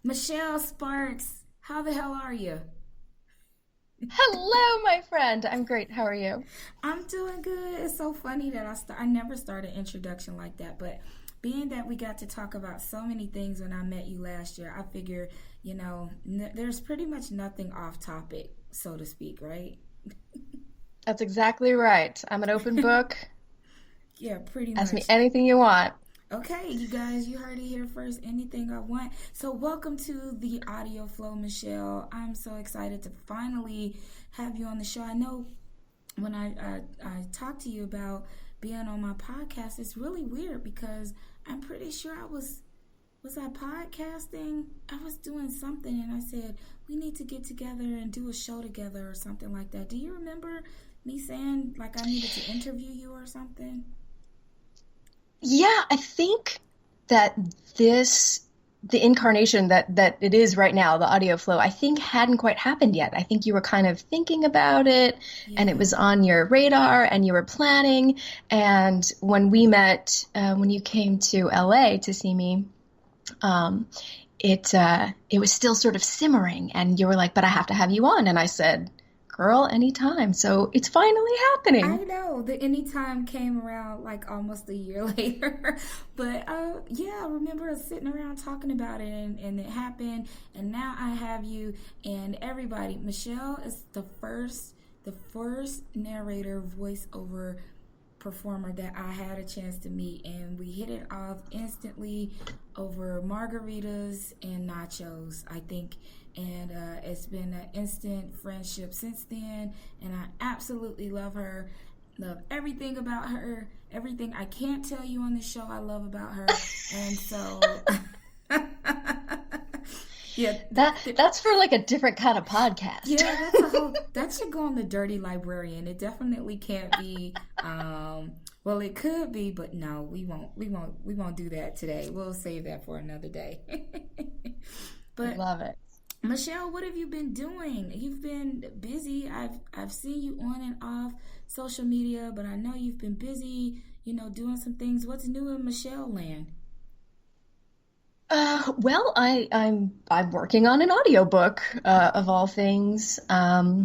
Michelle Sparks, how the hell are you? Hello, my friend. I'm great. How are you? I'm doing good. It's so funny that I never start an introduction like that, but being that we got to talk about so many things when I met you last year, I figure, there's pretty much nothing off topic, so to speak, right? That's exactly right. I'm an open book. Yeah, pretty Ask me much. anything you want. Okay, you guys, you heard it here first. Anything I want. So, welcome to the audio flow, Michelle. I'm so excited to finally have you on the show. I know when I talked to you about being on my podcast, it's really weird because I'm pretty sure was I podcasting? I was doing something and I said we need to get together and do a show together or something like that. Do you remember me saying like I needed to interview you or something? Yeah, I think that this, the incarnation that it is right now, the audio flow, I think hadn't quite happened yet. I think you were kind of thinking about it and it Yeah. was on your radar and you were planning. And when we met, when you came to LA to see me, um, it was still sort of simmering, and you were like, "But I have to have you on," and I said, "Girl, anytime." So it's finally I happening. know the anytime came around like almost a year later, but yeah, I remember us sitting around talking about it, and it happened, and now I have you and everybody. Michelle is the first narrator voiceover performer that I had a chance to meet, and we hit it off instantly over margaritas and nachos, I think. And it's been an instant friendship since then, and I absolutely love her. Love everything about her, everything I can't tell you on the show I love about her. And so, yeah, That's for like a different kind of podcast. yeah, that's a whole that should go on the Dirty Librarian. It definitely can't be well it could be, but no, we won't do that today. We'll save that for another day. But Love it. Michelle, what have you been doing? You've been busy. I've seen you on and off social media, but I know you've been busy, doing some things. What's new in Michelle land? Well, I'm working on an audiobook, of all things. I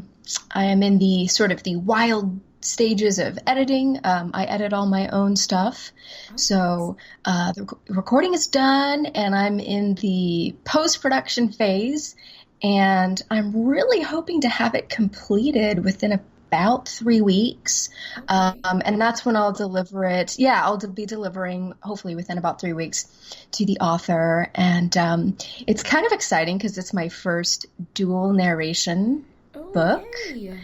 am in the sort of the wild stages of editing. I edit all my own stuff. Oh, nice. So the recording is done, and I'm in the post-production phase, and I'm really hoping to have it completed within about 3 weeks. Okay. And that's when I'll deliver it. Yeah, I'll be delivering hopefully within about 3 weeks to the author. And it's kind of exciting because it's my first dual narration Oh, book. yay.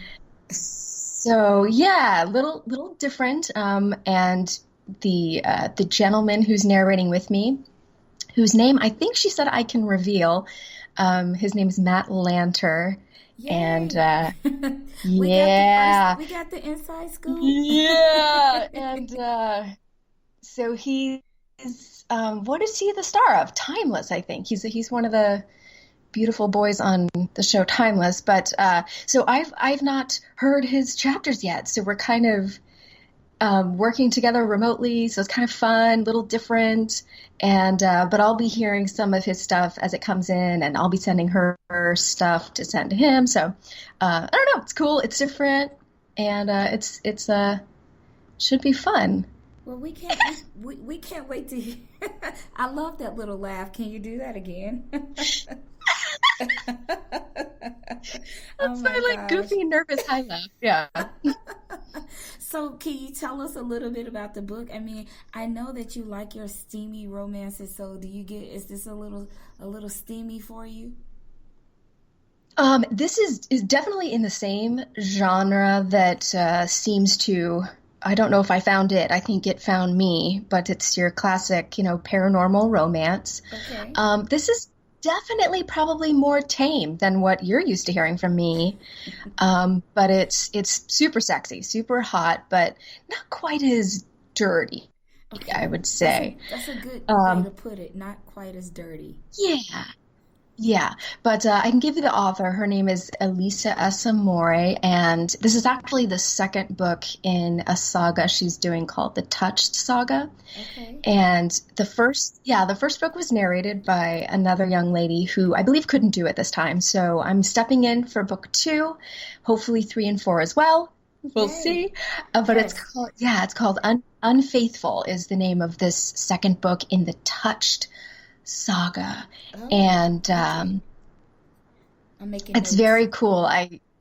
So yeah, little different. And the gentleman who's narrating with me, whose name I think she said I can reveal, his name is Matt Lanter. And Yay. we got the first yeah, we got the inside scoop. yeah, and so he's what is he the star of? Timeless, I think. He's one of the beautiful boys on the show Timeless. But so I've not heard his chapters yet. So we're kind of working together remotely. So it's kind of fun, a little different. And but I'll be hearing some of his stuff as it comes in, and I'll be sending her stuff to send to him. So I don't know. It's cool. It's different, and it's should be fun. Well, we can't wait to hear. I love that little laugh. Can you do that again? Oh That's my my like gosh. goofy, nervous high laugh. Yeah. So, can you tell us a little bit about the book? I mean, I know that you like your steamy romances. So, is this a little steamy for you? This is definitely in the same genre that seems to. I don't know if I found it. I think it found me, but it's your classic, paranormal romance. Okay. This is definitely probably more tame than what you're used to hearing from me. But it's super sexy, super hot, but not quite as dirty, I Okay. would That's a say. that's a good way to Um, put it. Not quite as dirty. yeah, Yeah, but I can give you the author. Her name is Elisa S. Amore, and this is actually the second book in a saga she's doing called the Touched Saga. Okay. And the first book was narrated by another young lady who I believe couldn't do it this time. So I'm stepping in for book two, hopefully three and four as well. We'll Yay. see. But Yes. it's called Unfaithful is the name of this second book in the Touched Saga. Oh, And okay. I'm making it's notes. very cool.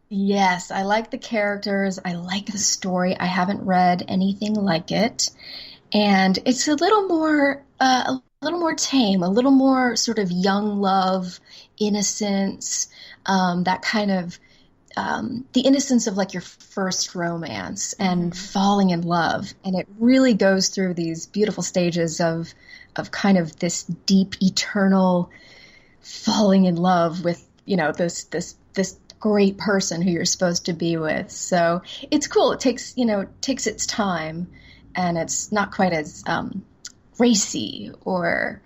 Yes, I like the characters. I like the story. I haven't read anything like it. And it's a little more tame, a little more sort of young love, innocence, that kind of the innocence of like your first romance and Mm-hmm. falling in love. And it really goes through these beautiful stages of kind of this deep, eternal falling in love with, this great person who you're supposed to be with. So it's cool. It takes its time, and it's not quite as racy or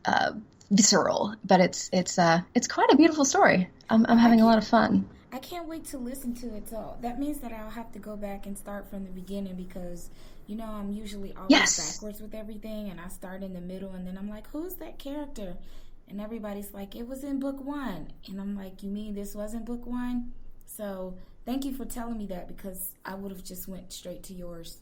uh, visceral, but it's quite a beautiful story. I'm I having a lot can't of fun. I can't wait to listen to it. So that means that I'll have to go back and start from the beginning because I'm usually always Yes, backwards with everything and I start in the middle and then I'm like, who's that character? And everybody's like, it was in book one. And I'm like, you mean this wasn't book one? So thank you for telling me that because I would have just went straight to yours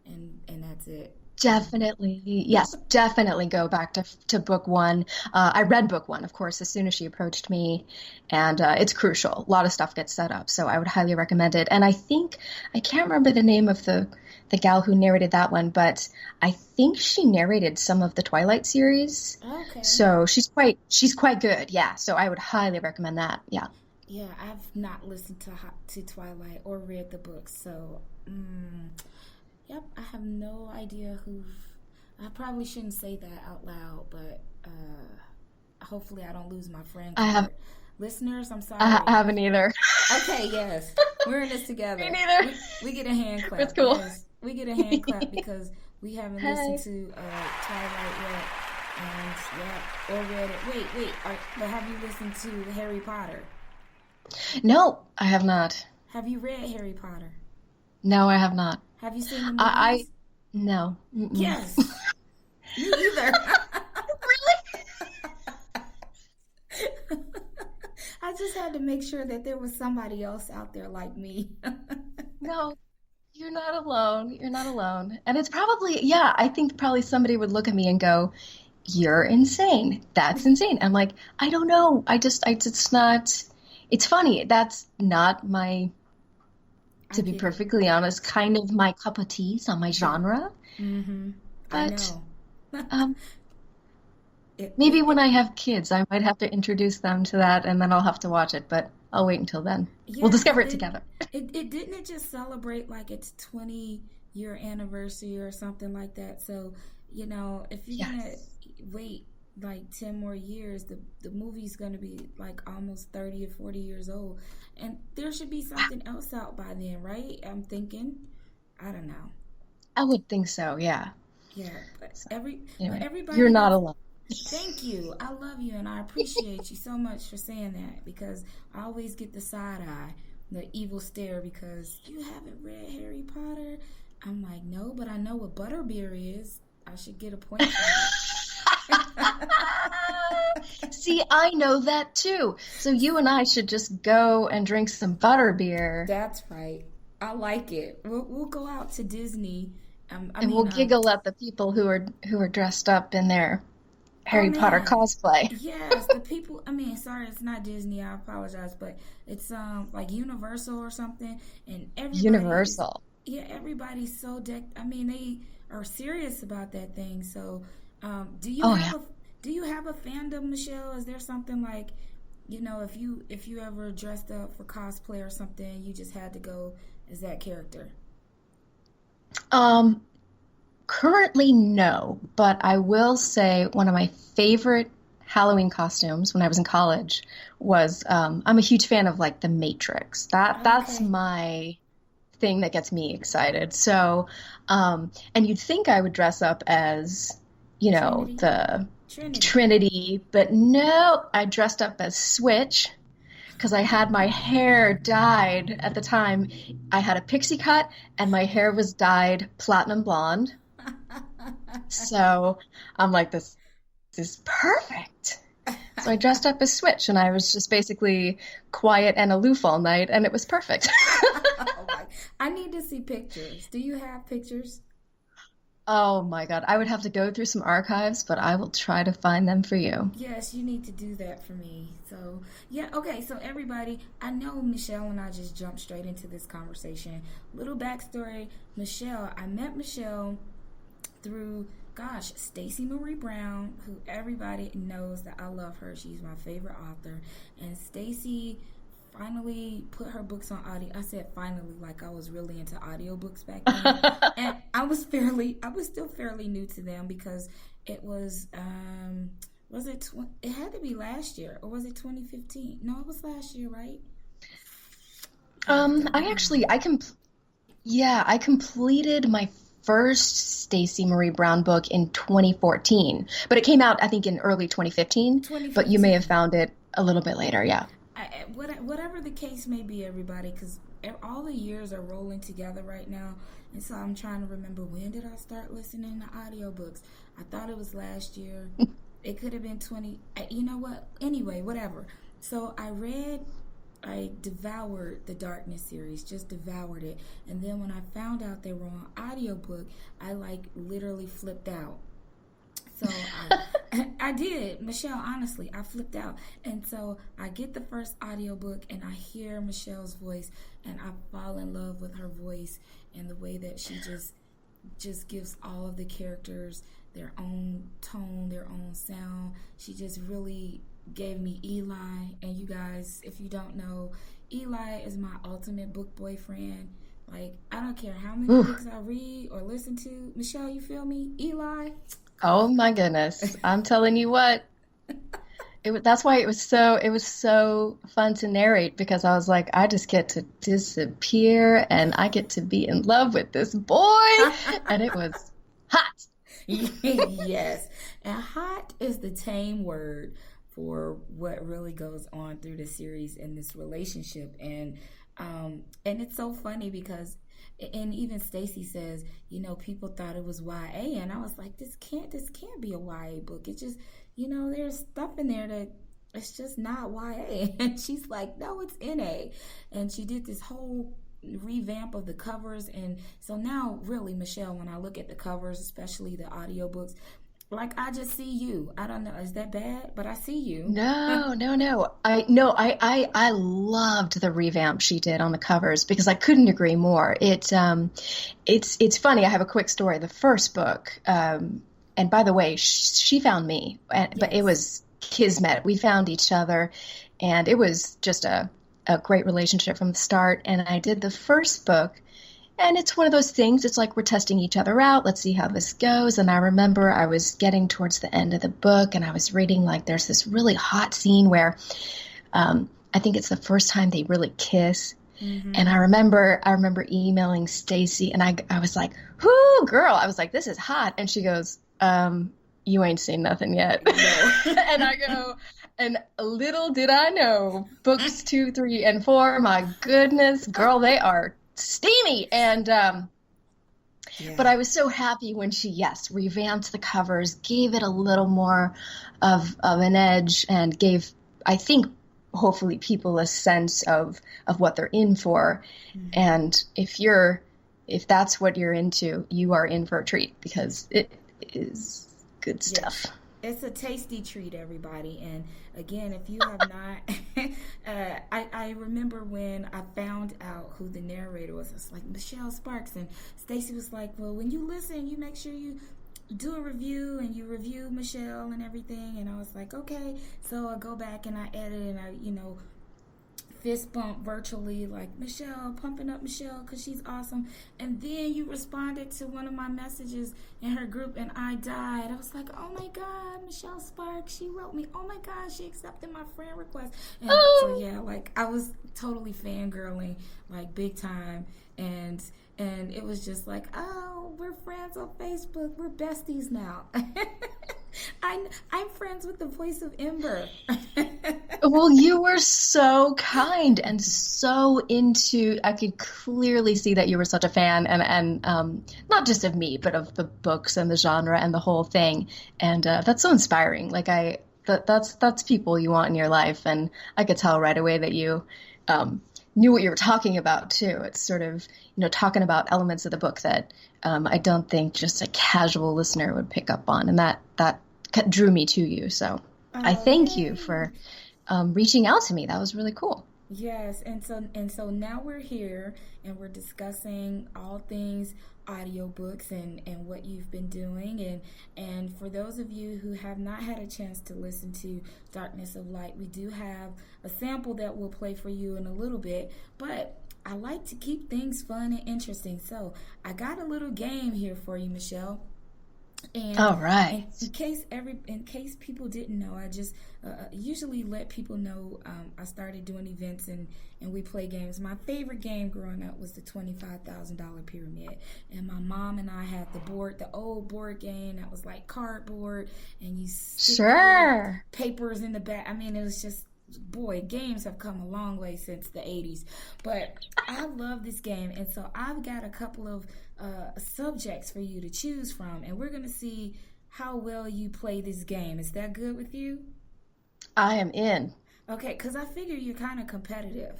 and that's it. definitely. Yes, definitely go back to book one. I read book one, of course, as soon as she approached me, and it's crucial. A lot of stuff gets set up, so I would highly recommend it. And I can't remember the name of the gal who narrated that one, but I think she narrated some of the Twilight series, Okay. so she's quite good. Yeah, so I would highly recommend that. Yeah. Yeah, I've not listened to Twilight or read the books, so yep, I have no idea who. I probably shouldn't say that out loud, but hopefully I don't lose my friend I have card. Listeners, I'm I sorry. haven't either. Okay, yes, we're in this Me together. neither. We get a hand It's clap. cool. Yes, we get a hand clap because we haven't listened Hey. to Twilight yet, and yeah, or read it. Wait, but have you listened to Harry Potter? No, I have not. Have you read Harry Potter? No, I have not. Have you seen the I movies? no. Mm-mm. Yes. Me either. Really? I just had to make sure that there was somebody else out there like me. No, you're not alone. You're not alone. And it's probably, yeah, I think probably somebody would look at me and go, "You're insane. That's insane." I'm like, "I don't know. It's not, it's funny. That's not my, I to be get it. perfectly honest, kind of my cup of tea. It's not my Yeah. genre. Mm-hmm. I But know. um, it, maybe it, when it, I have kids, I might have to introduce them to that and then I'll have to watch it. But I'll wait until then. We'll yeah, discover and it then together. it didn't it just celebrate like its 20-year anniversary or something like that. So, if you're gonna Yes. wait like 10 more years, the movie's gonna be like almost 30 or 40 years old. And there should be something else out by then, right? I'm thinking. I don't know. I would think so. Yeah. Yeah, but So but anyway, you're everybody not gets. alone. Thank you. I love you and I appreciate you so much for saying that because I always get the side eye, the evil stare because you haven't read Harry Potter. I'm like, no, but I know what butterbeer is. I should get a point for that. See, I know that too. So you and I should just go and drink some butterbeer That's right. I like it. We'll go out to Disney. I and we'll mean, giggle at the people who are dressed up in their oh Harry Potter man, cosplay. yes, the people. I mean, sorry, it's not Disney. I apologize, but it's like Universal or something, and everybody is. Universal. Yeah, everybody's so decked. I mean, they are serious about that thing. So, do you Oh have yeah. a fandom, Michelle? Is there something like, if you ever dressed up for cosplay or something, you just had to go as that character? Um, Currently no, but I will say one of my favorite Halloween costumes when I was in college was I'm a huge fan of like The Matrix. That's Okay. my thing that gets me excited. So, and you'd think I would dress up as Trinity. the Trinity. Trinity, but no, I dressed up as Switch because I had my hair dyed at the time. I had a pixie cut and my hair was dyed platinum blonde. So I'm like, this is perfect. So I dressed up as Switch and I was just basically quiet and aloof all night and it was perfect. Oh my! I need to see pictures. Do you have pictures? Oh my God. I would have to go through some archives, but I will try to find them for you. Yes, you need to do that for me. So, yeah, okay. So, everybody, I know Michelle and I just jumped straight into this conversation. Little backstory: Michelle, I met Michelle through, gosh, Stacey Marie Brown, who everybody knows that I love her. She's my favorite author. And Stacey finally put her books on audio. I said finally, like I was really into audiobooks back then. And I was still fairly new to them because it it had to be last year, or was it 2015? No, it was last year, right? I actually, I completed my first Stacey Marie Brown book in 2014, but it came out, I think, in early 2015, but you may have 2015. found it a little bit later. Yeah. Whatever the case may be, everybody, because all the years are rolling together right now, and so I'm trying to remember, when did I start listening to audiobooks? I thought it was last year. It could have been 20. You know what? Anyway, whatever. So I devoured the Darkness series, just devoured it, and then when I found out they were on audiobook, I like literally flipped out. So I did, Michelle, honestly, I flipped out. And so I get the first audiobook and I hear Michelle's voice and I fall in love with her voice and the way that she just gives all of the characters their own tone, their own sound. She just really gave me Eli. And you guys, if you don't know, Eli is my ultimate book boyfriend. Like, I don't care how many Ooh. books I read or listen to. Michelle, you feel me? Eli. Oh my goodness. I'm telling you what, that's why it was so fun to narrate because I was like, I just get to disappear and I get to be in love with this boy. And it was hot. Yes. And hot is the tame word for what really goes on through the series in this relationship. And it's so funny because and even Stacy says, people thought it was YA and I was like, this can't be a YA book. It just, there's stuff in there that it's just not YA. And she's like, no, it's NA. And she did this whole revamp of the covers, and so now really, Michelle, when I look at the covers, especially the audiobooks, like I just see you. I don't know, is that bad? But I see you. No, no, no. I loved the revamp she did on the covers because I couldn't agree more. It's funny. I have a quick story. The first book, and by the way, she found me, but it Yes. was kismet. We found each other, and it was just a great relationship from the start. And I did the first book. And it's one of those things, it's like we're testing each other out. Let's see how this goes. And I remember I was getting towards the end of the book and I was reading, like, there's this really hot scene where I think it's the first time they really kiss. And Mm-hmm. I remember emailing Stacy and I was like, whoo, girl. I was like, this is hot. And she goes, you ain't seen nothing yet. No. And I go, and little did I know, books 2, 3, and 4, my goodness, girl, they are steamy. And but Yeah. I was so happy when she, yes, revamped the covers, gave it a little more of an edge, and gave, I think, hopefully people a sense of what they're in for. Mm-hmm. And if that's what you're into, you are in for a treat because it is good Yes. stuff. It's a tasty treat, everybody. And again, if you have not, I remember when I found out who the narrator was. It's like Michelle Sparks, and Stacy was like, "Well, when you listen, you make sure you do a review and you review Michelle and everything." And I was like, "Okay." So I go back and I edit and I, fist bump virtually, like Michelle, pumping up Michelle because she's awesome. And then you responded to one of my messages in her group, and I died. I was like, oh my God, Michelle Sparks, she wrote me. Oh my God, she accepted my friend request. And so yeah, like I was totally fangirling, like big time, and it was just like, oh, we're friends on Facebook. We're besties now. I'm friends with the voice of Ember. Well, you were so kind and so into. I could clearly see that you were such a fan, and not just of me, but of the books and the genre and the whole thing. And that's so inspiring. Like that's people you want in your life, and I could tell right away that you knew what you were talking about too. It's sort of talking about elements of the book that I don't think just a casual listener would pick up on, and that drew me to you. So I thank you for reaching out to me. That was really cool. Yes, and so now we're here and we're discussing all things audiobooks and what you've been doing, and for those of you who have not had a chance to listen to Darkness of Light, we do have a sample that we'll play for you in a little bit, but I like to keep things fun and interesting, so I got a little game here for you, Michelle. And All right. in case people didn't know, I just usually let people know I started doing events and we play games. My favorite game growing up was the $25,000 pyramid, and my mom and I had the old board game that was like cardboard, and you stick Sure. papers in the back. I mean, it was just, boy, games have come a long way since the 80s, but I love this game, and so I've got a couple of subjects for you to choose from, and we're going to see how well you play this game. Is that good with you? I am in. Okay, because I figure you're kind of competitive.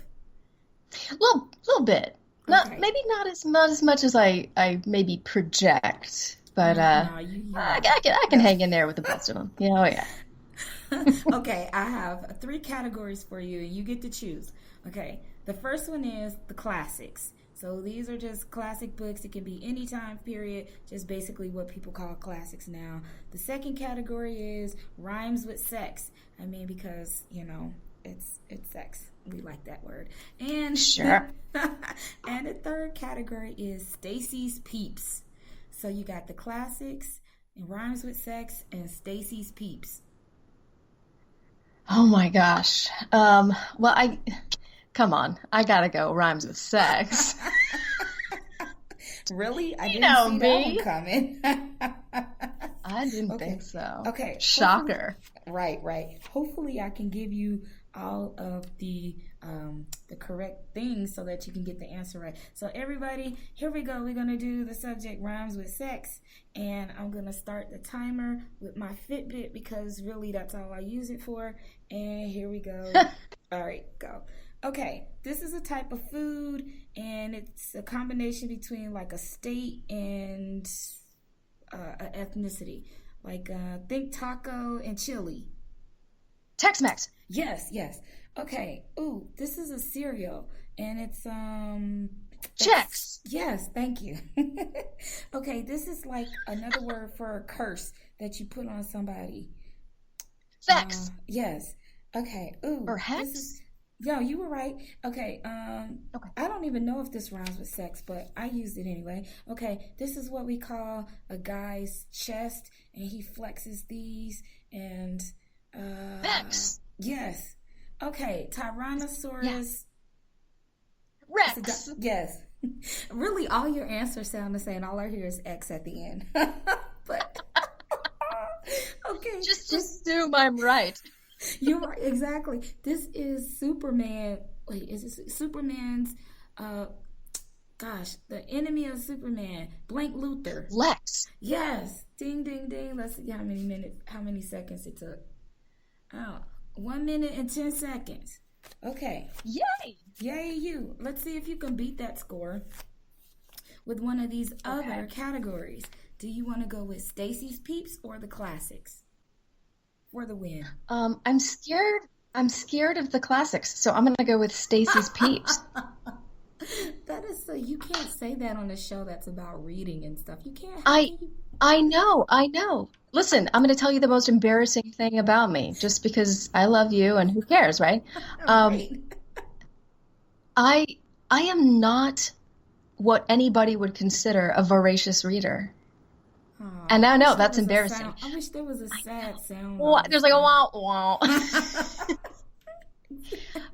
Little bit. Not Okay. maybe not as much as I maybe project, but No, I can hang in there with the best of them. Yeah, oh yeah. Okay, I have three categories for you, and you get to choose. Okay, the first one is the classics. So these are just classic books. It can be any time period, just basically what people call classics now. The second category is rhymes with sex. I mean, because, it's sex. We like that word. And Sure. and the third category is Stacy's Peeps. So you got the classics and rhymes with sex and Stacy's Peeps. Oh my gosh. Well, come on. I gotta go. Rhymes with sex. Really? I You didn't know see that one me. coming. I didn't Okay. think so. Okay. Shocker. Right. Hopefully, I can give you all of the correct things so that you can get the answer right. So, everybody, here we go. We're gonna do the subject rhymes with sex, and I'm gonna start the timer with my Fitbit because really that's all I use it for. And here we go. All right, go. Okay, this is a type of food, and it's a combination between like a state and an ethnicity. Like think taco and chili. Tex-Mex. Yes. Okay. Ooh, this is a cereal, and Chex. yes, thank you. Okay, this is like another word for a curse that you put on somebody. Sex. Yes. Okay. Ooh, Or this hex. is. No, you were right. Okay. Okay. I don't even know if this rhymes with sex, but I used it anyway. Okay, this is what we call a guy's chest, and he flexes these, and Vex. yes. Okay, Yeah. Tyrannosaurus. Rex. Yes. Really, all your answers sound the same. All I hear is X at the end. But okay, Just assume I'm right. you're right, exactly. This is Superman. Wait, is this Superman's? Uh, Gosh, the enemy of Superman, Blank Luther. Lex. Yes, ding, ding, ding. Let's see how many seconds it took. Oh, 1 minute and 10 seconds. Okay, Yay. yay you. Let's see if you can beat that score with one of these other Okay. categories. Do you want to go with Stacy's Peeps or the classics for the win? I'm scared. I'm scared of the classics, so I'm gonna go with Stacy's Peeps. That is so, you can't say that on a show that's about reading and stuff. You can't. How I can you? I know. Listen, I'm gonna tell you the most embarrassing thing about me, just because I love you and who cares, right? Um, Right. I I am not what anybody would consider a voracious reader. Oh, And I I wish know there that's was a sound. embarrassing. I wish there was a I sad sound know. on this There's like a thing. wow wow.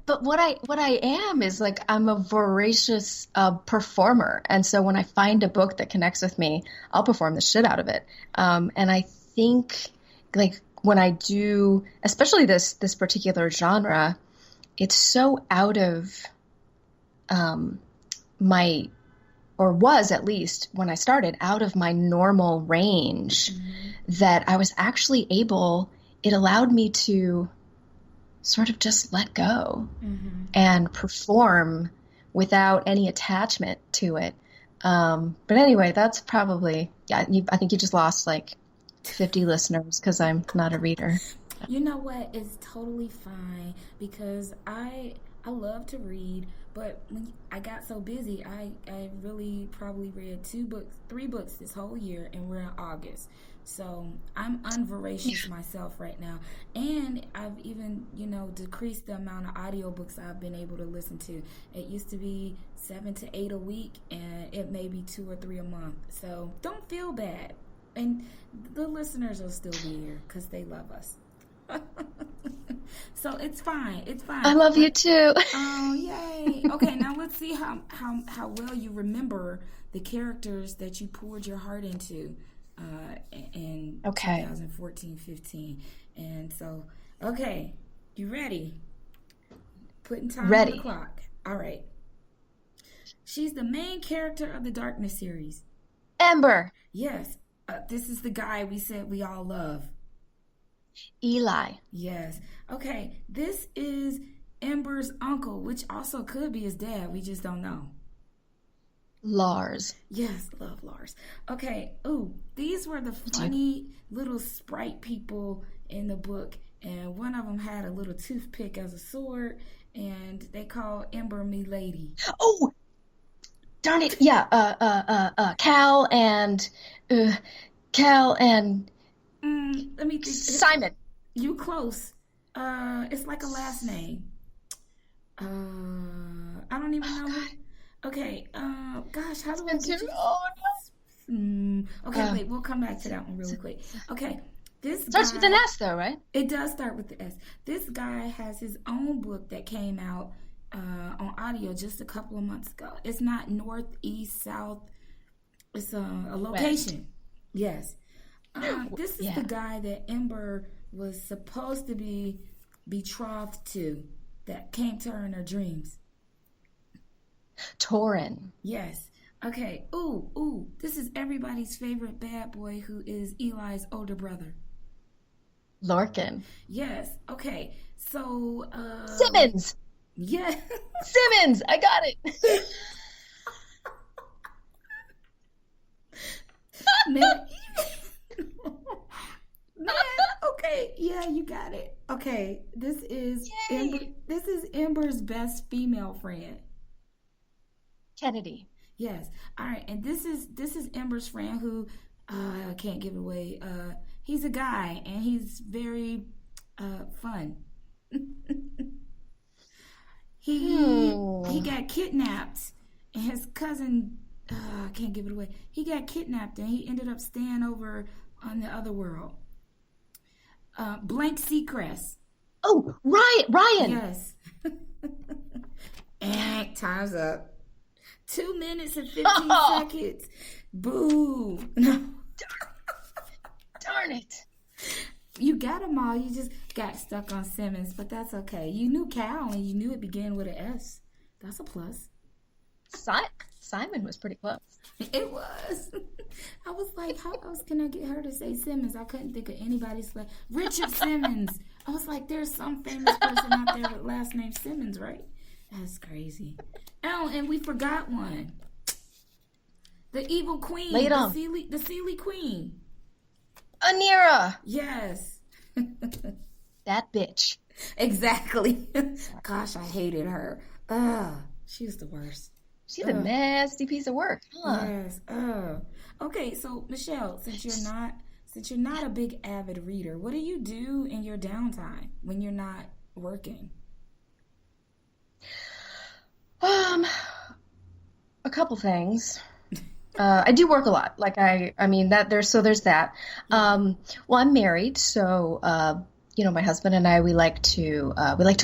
But what I am is like I'm a voracious performer, and so when I find a book that connects with me, I'll perform the shit out of it. And I think like when I do, especially this particular genre, it's so out of um, my or was at least when I started out of my normal range Mm-hmm. that I was actually able. It allowed me to sort of just let go Mm-hmm. and perform without any attachment to it. But anyway, that's probably, yeah, I think you just lost like 50 listeners because I'm not a reader. You know what? It's totally fine because I love to read, but when I got so busy, I really probably read 2 books, 3 books this whole year, and we're in August. So I'm unvoracious myself right now, and I've even decreased the amount of audiobooks I've been able to listen to. It used to be 7 to 8 a week, and it may be 2 or 3 a month. So don't feel bad, and the listeners will still be here because they love us. So it's fine. It's I fine. love you too. Oh, yay. Okay, now let's see how well you remember the characters that you poured your heart into in Okay, 2014-15. And so, okay, you ready? Putting time on the ready. clock. All right. She's the main character of the Darkness series. Ember, Yes, this is the guy we said we all love. Eli, Yes. Okay, this is Ember's uncle, which also could be his dad. We just don't know. Lars. Yes, love Lars. Okay. Ooh, these were the I do. funny little sprite people in the book, and one of them had a little toothpick as a sword, and they called Ember me lady. Oh, darn it. Yeah, uh, Cal and Let me think. Simon. You close. It's like a last name. I don't even Oh know who. God, Okay. Gosh, how it's do I been too. get you? Oh Okay, no. wait. We'll come back to that one really quick. Okay. This Starts with an guy. S though, right? It does start with the S. This guy has his own book that came out on audio just a couple of months ago. It's not north, east, south. It's a West. location. Yes. This is the Yeah. guy that Ember was supposed to be betrothed to that came to her in her dreams. Torin. Yes. Okay. Ooh, ooh. This is everybody's favorite bad boy who is Eli's older brother. Lorcan. Yes. Okay. So, Simmons. yeah. Simmons. I got it. Man. Man, okay. Yeah, you got it. Okay. Yay. This is Ember's best female friend. Kennedy. Yes. All right. And this is Ember's friend who I can't give it away. He's a guy and he's very fun. He Hmm. got kidnapped and his cousin I can't give it away. He got kidnapped and he ended up staying over on the other world. Blank Seacrest. Oh, Ryan. Yes. And time's up. 2 minutes and 15 Oh, seconds. Boo. No. darn it. You got them all. You just got stuck on Simmons, but that's okay. You knew Cal and you knew it began with an S. That's a plus. Simon was pretty close. It was. I was like, how else can I get her to say Simmons? I couldn't think of anybody's like Richard Simmons. I was like, there's some famous person out there with last name Simmons, right? That's crazy. Oh, and we forgot one. The evil Lay queen, it on. The Sealy queen. Anira. Yes. That bitch. Exactly. Gosh, I hated her. She was the worst. She's a Ugh. nasty piece of work, huh? Yes. Okay, so Michelle, since you're not a big avid reader, what do you do in your downtime when you're not working? a couple things. I do work a lot. I mean that there's that. Yeah. Well, I'm married, so my husband and I we like to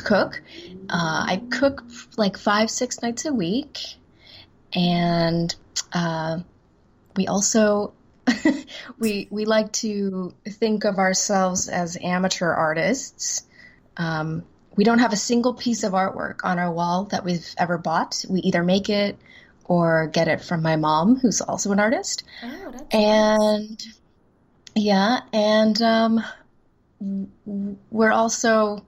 cook. I cook like 5, 6 nights a week, and we also we like to think of ourselves as amateur artists. We don't have a single piece of artwork on our wall that we've ever bought. We either make it or get it from my mom, who's also an artist. Oh, that's nice. And yeah, and we're also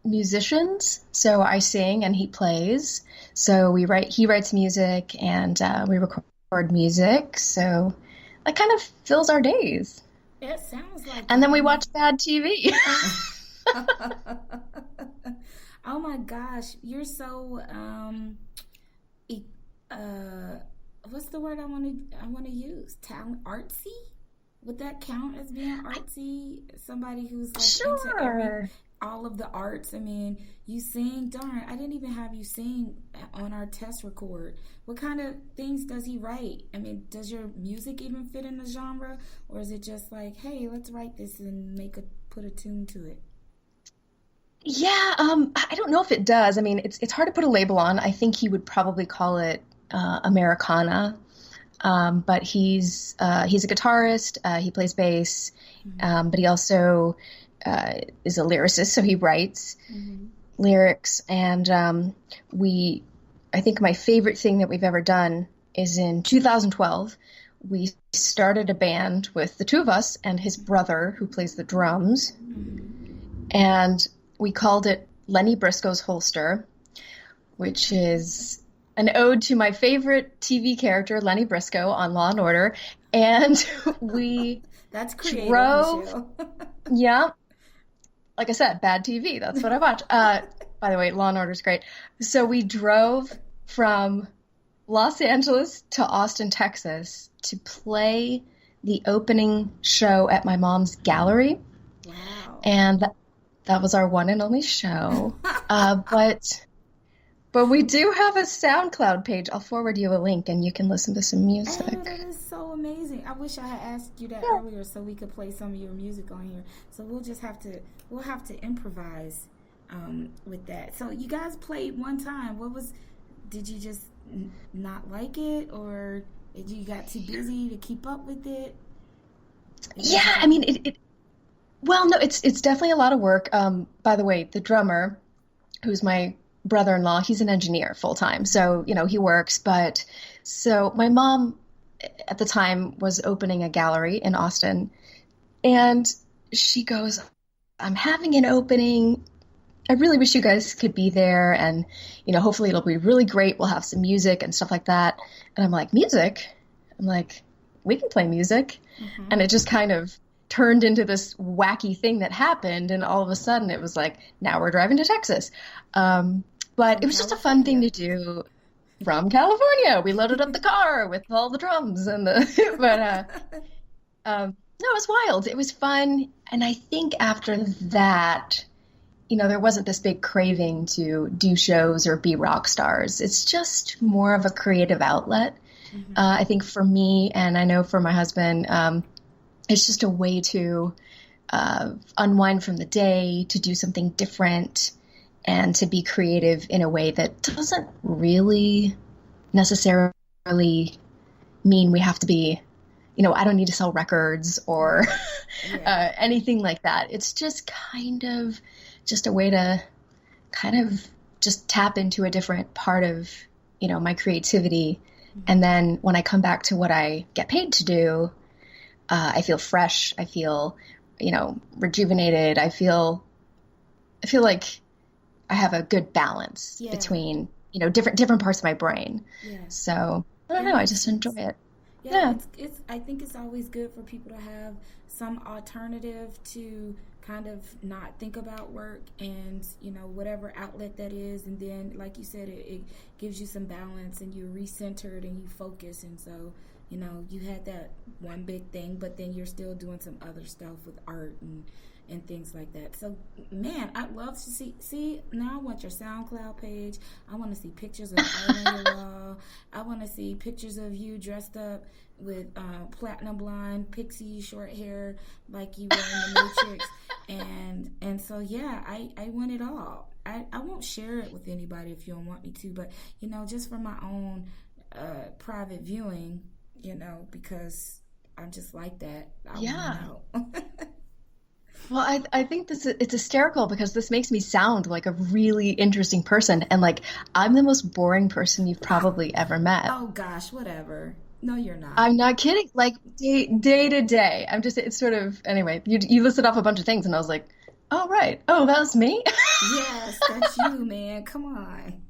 musicians. So I sing and he plays. So he writes music and we record music. So that kind of fills our days. It sounds like And it. then I we mean, watch bad TV. oh my gosh, you're so e- uh, what's the word I want to use? Talent, artsy? Would that count as being artsy? Somebody who's like into Sure. all of the arts. I mean, you sing. Darn, I didn't even have you sing on our test record. What kind of things does he write? I mean, does your music even fit in the genre, or is it just like, hey, let's write this and put a tune to it? Yeah, I don't know if it does. I mean, it's hard to put a label on. I think he would probably call it Americana. But he's a guitarist. He plays bass, Mm-hmm. but he also is a lyricist. So he writes Mm-hmm. lyrics. And we, I think my favorite thing that we've ever done is in 2012. We started a band with the two of us and his brother, who plays the drums, Mm-hmm. and we called it Lenny Briscoe's Holster, which is an ode to my favorite TV character, Lenny Briscoe, on Law and Order. And we That's creative, drove, Michelle. yeah, like I said, bad TV. That's what I watch. By the way, Law and Order is great. So we drove from Los Angeles to Austin, Texas to play the opening show at my mom's gallery. Wow. And that was our one and only show. But we do have a SoundCloud page. I'll forward you a link and you can listen to some Oh, music. that is so amazing. I wish I had asked you that Yeah. earlier so we could play some of your music on here. So we'll have to improvise with that. So you guys played one time. Did you just not like it, or did you got too busy to keep up with it? It Yeah, wasn't I that mean, good. well, no, it's definitely a lot of work. By the way, the drummer, who's my brother-in-law, he's an engineer full time. So, he works. But so my mom at the time was opening a gallery in Austin, and she goes, I'm having an opening. I really wish you guys could be there. And, hopefully it'll be really great. We'll have some music and stuff like that. And I'm like, music? I'm like, we can play music. Mm-hmm. And it just kind of turned into this wacky thing that happened. And all of a sudden it was like, now we're driving to Texas. But From it was just a fun thing California. to do from California. We loaded up the car with all the drums and no, it was wild. It was fun. And I think after that, there wasn't this big craving to do shows or be rock stars. It's just more of a creative outlet. Mm-hmm. I think for me, and I know for my husband, it's just a way to unwind from the day, to do something different, and to be creative in a way that doesn't really necessarily mean we have to be, I don't need to sell records or Right. Yeah. anything like that. It's just kind of just a way to kind of just tap into a different part of, my creativity. And Mm-hmm. then when I come back to what I get paid to do, I feel fresh. I feel, rejuvenated. I feel like I have a good balance Yeah. between, different parts of my brain. Yeah. So I don't It know. I makes just enjoy sense. it. Yeah, Yeah. it's I think it's always good for people to have some alternative to kind of not think about work, and whatever outlet that is, and then like you said, it gives you some balance and you're recentered and you focus. And so you had that one big thing, but then you're still doing some other stuff with art, and things like that. So, man, I'd love to see, now I want your SoundCloud page. I want to see pictures of art on your wall. I want to see pictures of you dressed up with platinum blonde, pixie short hair like you were in the Matrix. And so, yeah, I want it all. I won't share it with anybody if you don't want me to, but, just for my own private viewing, because I'm just like that. I Yeah. want to know. Well, I think it's hysterical because this makes me sound like a really interesting person, and like I'm the most boring person you've probably ever met. Oh gosh, whatever. No, you're not. I'm not kidding. Like day to day, it's sort of anyway. You listed off a bunch of things, and I was like, oh right, oh that was me. Yes, that's you, man. Come on.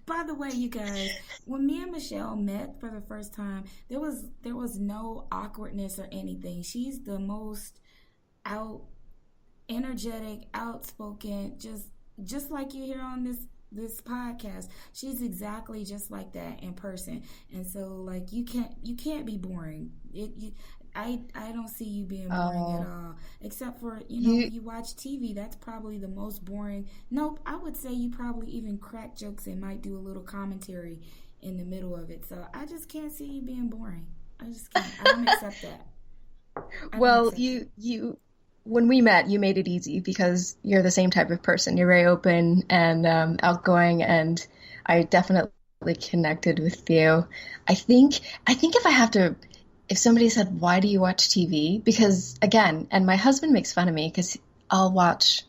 By the way, you guys, when me and Michelle met for the first time, there was no awkwardness or anything. She's the most out energetic, outspoken, just like you hear on this podcast. She's exactly just like that in person. And so like you can't be boring. I don't see you being boring at Oh, all. Except for, you you watch TV, that's probably the most boring. Nope, I would say you probably even crack jokes and might do a little commentary in the middle of it. So I just can't see you being boring. I just can't. I don't accept that. I don't well, accept it. you when we met, you made it easy because you're the same type of person. You're very open and outgoing, and I definitely connected with you. I think if somebody said, "Why do you watch TV?" Because again, and my husband makes fun of me because I'll watch.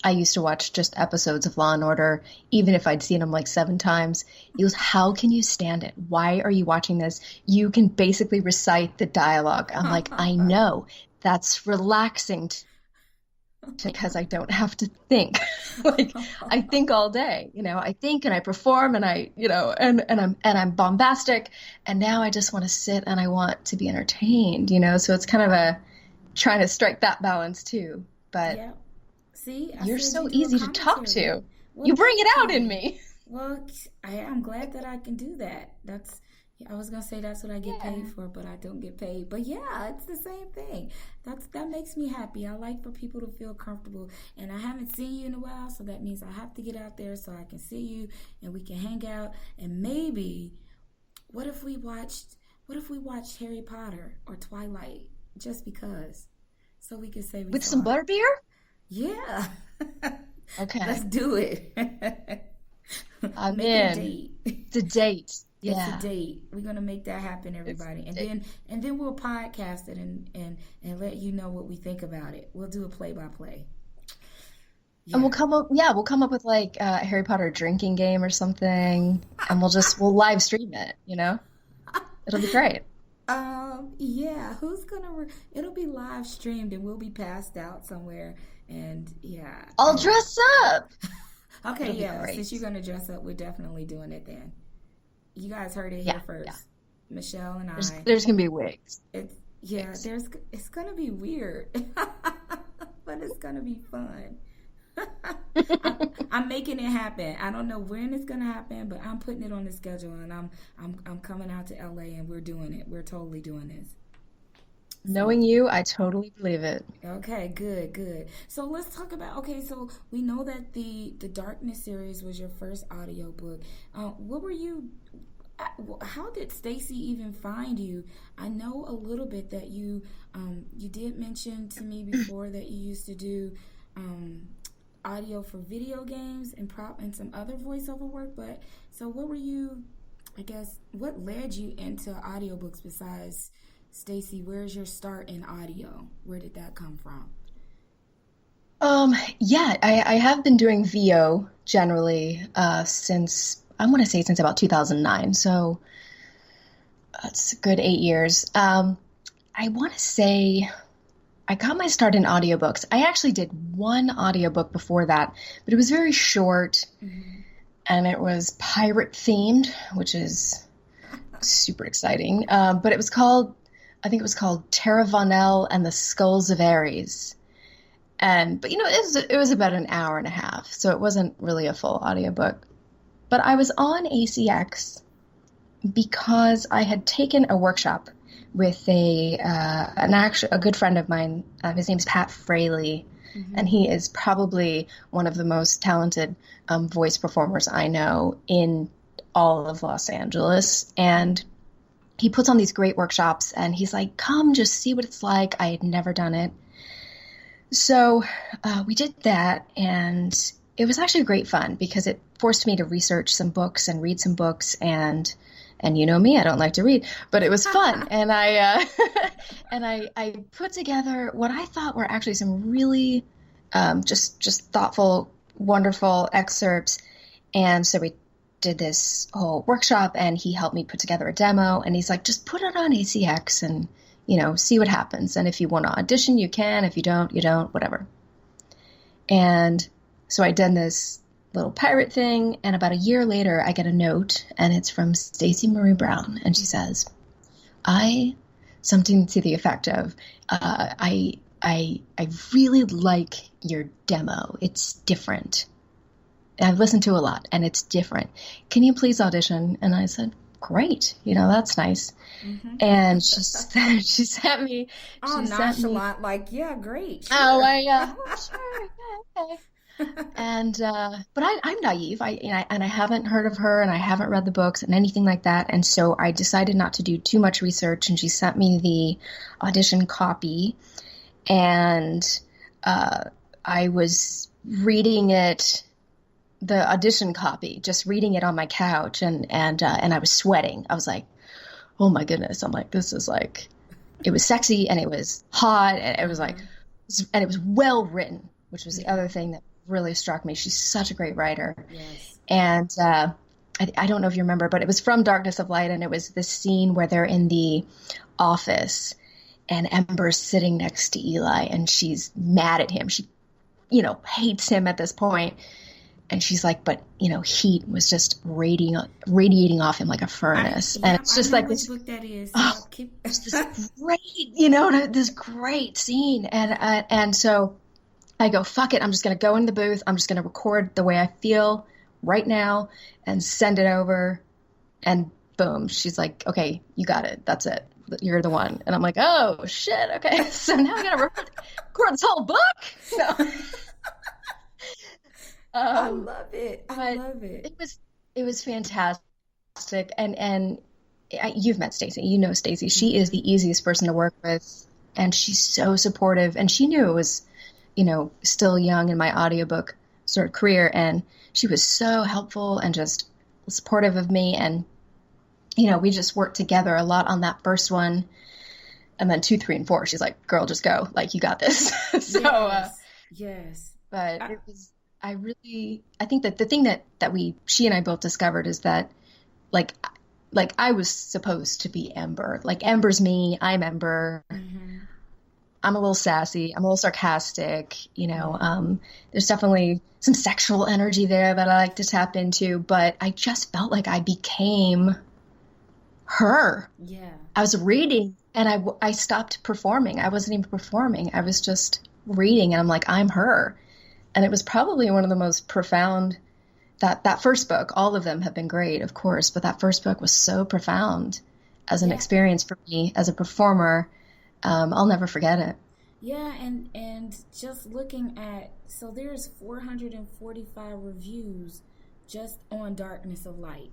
I used to watch just episodes of Law and Order, even if I'd seen them like 7 times. He goes, "How can you stand it? Why are you watching this? You can basically recite the dialogue." I'm like, "I know. That's relaxing because I don't have to think." Like I think all day, I think and I perform and and I'm bombastic, and now I just want to sit and I want to be entertained. So it's kind of a trying to strike that balance too. But Yeah. See, I you're said you so do a easy to talk commentary. to. Well, You bring it thank out in you. me. Well, I'm glad that I can do that. I was gonna say that's what I get paid Yeah. for, but I don't get paid. But yeah, it's the same thing. That makes me happy. I like for people to feel comfortable, and I haven't seen you in a while, so that means I have to get out there so I can see you and we can hang out. And maybe, what if we watched? What if we watched Harry Potter or Twilight just because, so we can say we With some saw it? butterbeer? Yeah. Let's Okay. do it. I'm Make it a in. date. It's a date. It's a Yeah. date. We're gonna make that happen, It's everybody. a date. And then we'll podcast it and let you know what we think about it. We'll do a play by play. And Yeah. we'll come up with like a Harry Potter drinking game or something, and we'll live stream it. It'll be great. Yeah. It'll be live streamed and we'll be passed out somewhere. And yeah. I'll dress up. Okay, It'll be yeah. Since great. you're gonna dress up, we're definitely doing it then. You guys heard it here Yeah, yeah. first. Michelle and There's I. there's gonna be wigs. It's yeah. Wigs. It's gonna be weird, but it's gonna be fun. I, I'm making it happen. I don't know when it's gonna happen, but I'm putting it on the schedule, and I'm coming out to LA, and we're doing it. We're totally doing this. So Knowing you, I totally believe it. okay, good, good. So let's talk about. Okay, so we know that the Darkness series was your first audiobook. What were you? How did Stacy even find you? I know a little bit that you did mention to me before that you used to do um, audio for video games and prop and some other voiceover work. But so what were you? I guess what led you into audiobooks besides Stacy? Where's your start in audio? Where did that come from? Yeah, I have been doing VO generally since I want to say since about 2009. So that's a good 8 years. I want to say I got my start in audiobooks. I actually did one audiobook before that, but it was very short Hmm. and it was pirate themed, which is super exciting. But I think it was called Terra Vonel and the Skulls of Ares. But it was about an hour and a half, so it wasn't really a full audiobook. But I was on ACX because I had taken a workshop. with a good friend of mine. His name's Pat Fraley, and Mm-hmm. he is probably one of the most talented voice performers I know in all of Los Angeles. And he puts on these great workshops, and he's like, "Come, just see what it's like." I had never done it, so we did that, and it was actually great fun because it forced me to research some books and read some books, and you know me, I don't like to read, but it was fun, and I and I put together what I thought were actually some really just thoughtful, wonderful excerpts, and so we did this whole workshop, and he helped me put together a demo, and he's like, just put it on ACX and see what happens. And if you want to audition, you can. If you don't, you don't, whatever. And so I did this little pirate thing, and about a year later, I get a note, and it's from Stacey Marie Brown, and she says, "I," something to the effect of, I really like your demo. It's different. I've listened to a lot, and it's different. Can you please audition?" And I said, "Great, that's nice." Mm-hmm. And she sent me, All she sent me, nonchalant, like, yeah, great, oh, sure. sure, yeah, okay. And but I'm naive. I haven't heard of her, and I haven't read the books and anything like that. And so I decided not to do too much research. And she sent me the audition copy, and I was reading it, the audition copy, just reading it on my couch, and I was sweating. I was like, oh my goodness. I'm like, this is like, it was sexy, and it was hot, and it was like, Mhm. and it was well written, which was the Yeah. other thing that really struck me. She's such a great writer. Yes. And I don't know if you remember, but it was from Darkness of Light, and it was this scene where they're in the office, and Ember's sitting next to Eli, and she's mad at him. She, hates him at this point. And she's like, but, heat was just radiating off him like a furnace. And it's I just know like which this, book that is. oh, Yep, keep. it's this great, this great scene. And so I go, fuck it. I'm just going to go in the booth. I'm just going to record the way I feel right now and send it over. And boom, she's like, okay, you got it. That's it. You're the one. And I'm like, oh shit. Okay. So now I got to record this whole book. No. I Um, love it. I but love it. it was fantastic. And you've met Stacey. You know Stacey. She is Hmm. the easiest person to work with, and she's so supportive. And she knew it was, still young in my audiobook sort of career, and she was so helpful and just supportive of me. And we just worked together a lot on that first one, and then 2, 3, and 4. She's like, "Girl, just go. Like, you got this." So, Yes. Yes. but I, it was. I think that the thing that she and I both discovered is that, like, I was supposed to be Ember. Like, Ember's me. I'm Ember. hmm I'm a little sassy. I'm a little sarcastic. Yeah. There's definitely some sexual energy there that I like to tap into, but I just felt like I became her. Yeah. I was reading, and I stopped performing. I wasn't even performing. I was just reading, and I'm like, I'm her. And it was probably one of the most profound, that first book. All of them have been great, of course, but that first book was so profound as an Yeah. experience for me as a performer. I'll never forget it. Yeah, and just looking at, so there's 445 reviews just on Darkness of Light.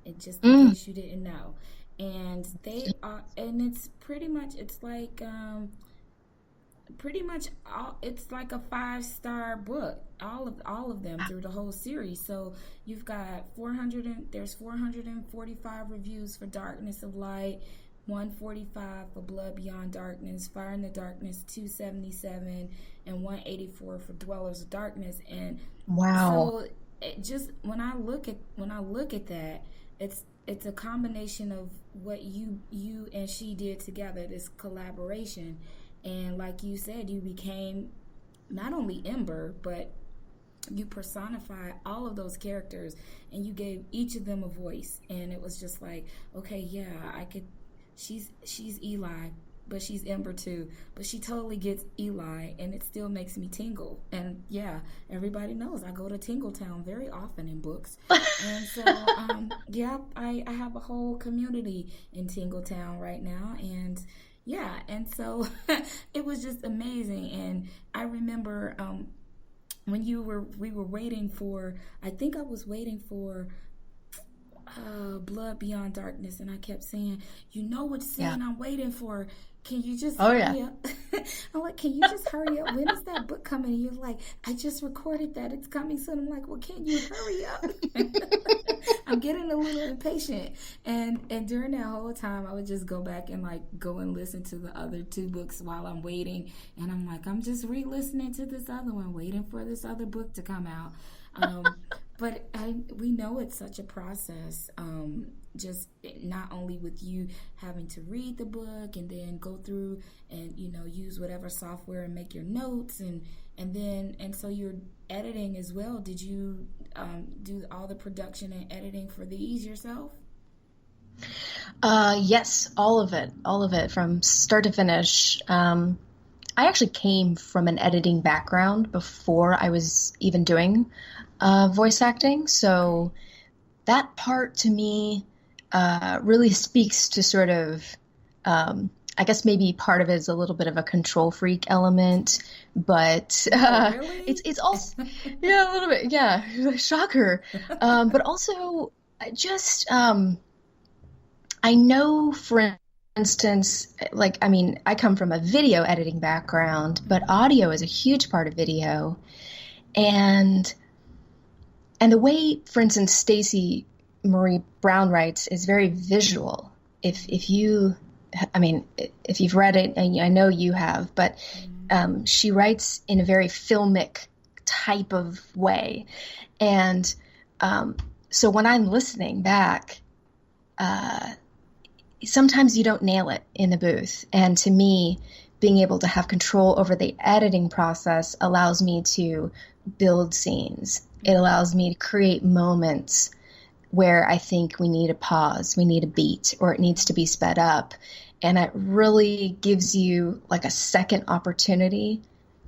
And just in Mm. case you didn't know. And they are, and it's pretty much all, it's like a 5-star book, all of them through the whole series. So you've got 400 and there's 445 reviews for Darkness of Light, 145 for Blood Beyond Darkness, Fire in the Darkness 277, and 184 for Dwellers of Darkness. And Wow. so it just, when I look at that, it's a combination of what you and she did together, this collaboration. And like you said, you became not only Ember, but you personified all of those characters, and you gave each of them a voice. And it was just like, okay, yeah, I could. She's Eli. but she's Ember too. But she totally gets Eli, and it still makes me tingle. And yeah, everybody knows I go to Tingletown very often in books. And so, yeah, I have a whole community in Tingletown right now. And yeah, and so it was just amazing. And I remember when we were waiting for, I think I was waiting for Blood Beyond Darkness, and I kept saying, "You know what scene Yeah. I'm waiting for? Can you just Oh yeah. hurry up?" I'm like, "Can you just hurry up? When is that book coming?" And you're like, "I just recorded that. It's coming soon." I'm like, "Well, can you hurry up?" I'm getting a little impatient, and during that whole time, I would just go back and like go and listen to the other two books while I'm waiting, and I'm like, I'm just re-listening to this other one, waiting for this other book to come out. Um, but we know it's such a process. Just not only with you having to read the book and then go through and use whatever software and make your notes and so you're editing as well. Did you do all the production and editing for these yourself? Yes, all of it from start to finish. I actually came from an editing background before I was even doing voice acting, so that part to me really speaks to sort of, I guess maybe part of it is a little bit of a control freak element, but Oh, really? it's also, yeah, a little bit, yeah, shocker. But also just, I know, for instance, like, I mean, I come from a video editing background, but audio is a huge part of video. And the way, for instance, Stacey Marie Brown writes is very visual. If you, I mean, if you've read it, and I know you have, but she writes in a very filmic type of way. And so when I'm listening back, sometimes you don't nail it in the booth. And to me, being able to have control over the editing process allows me to build scenes. It allows me to create moments where I think we need a pause, we need a beat, or it needs to be sped up. And it really gives you like a second opportunity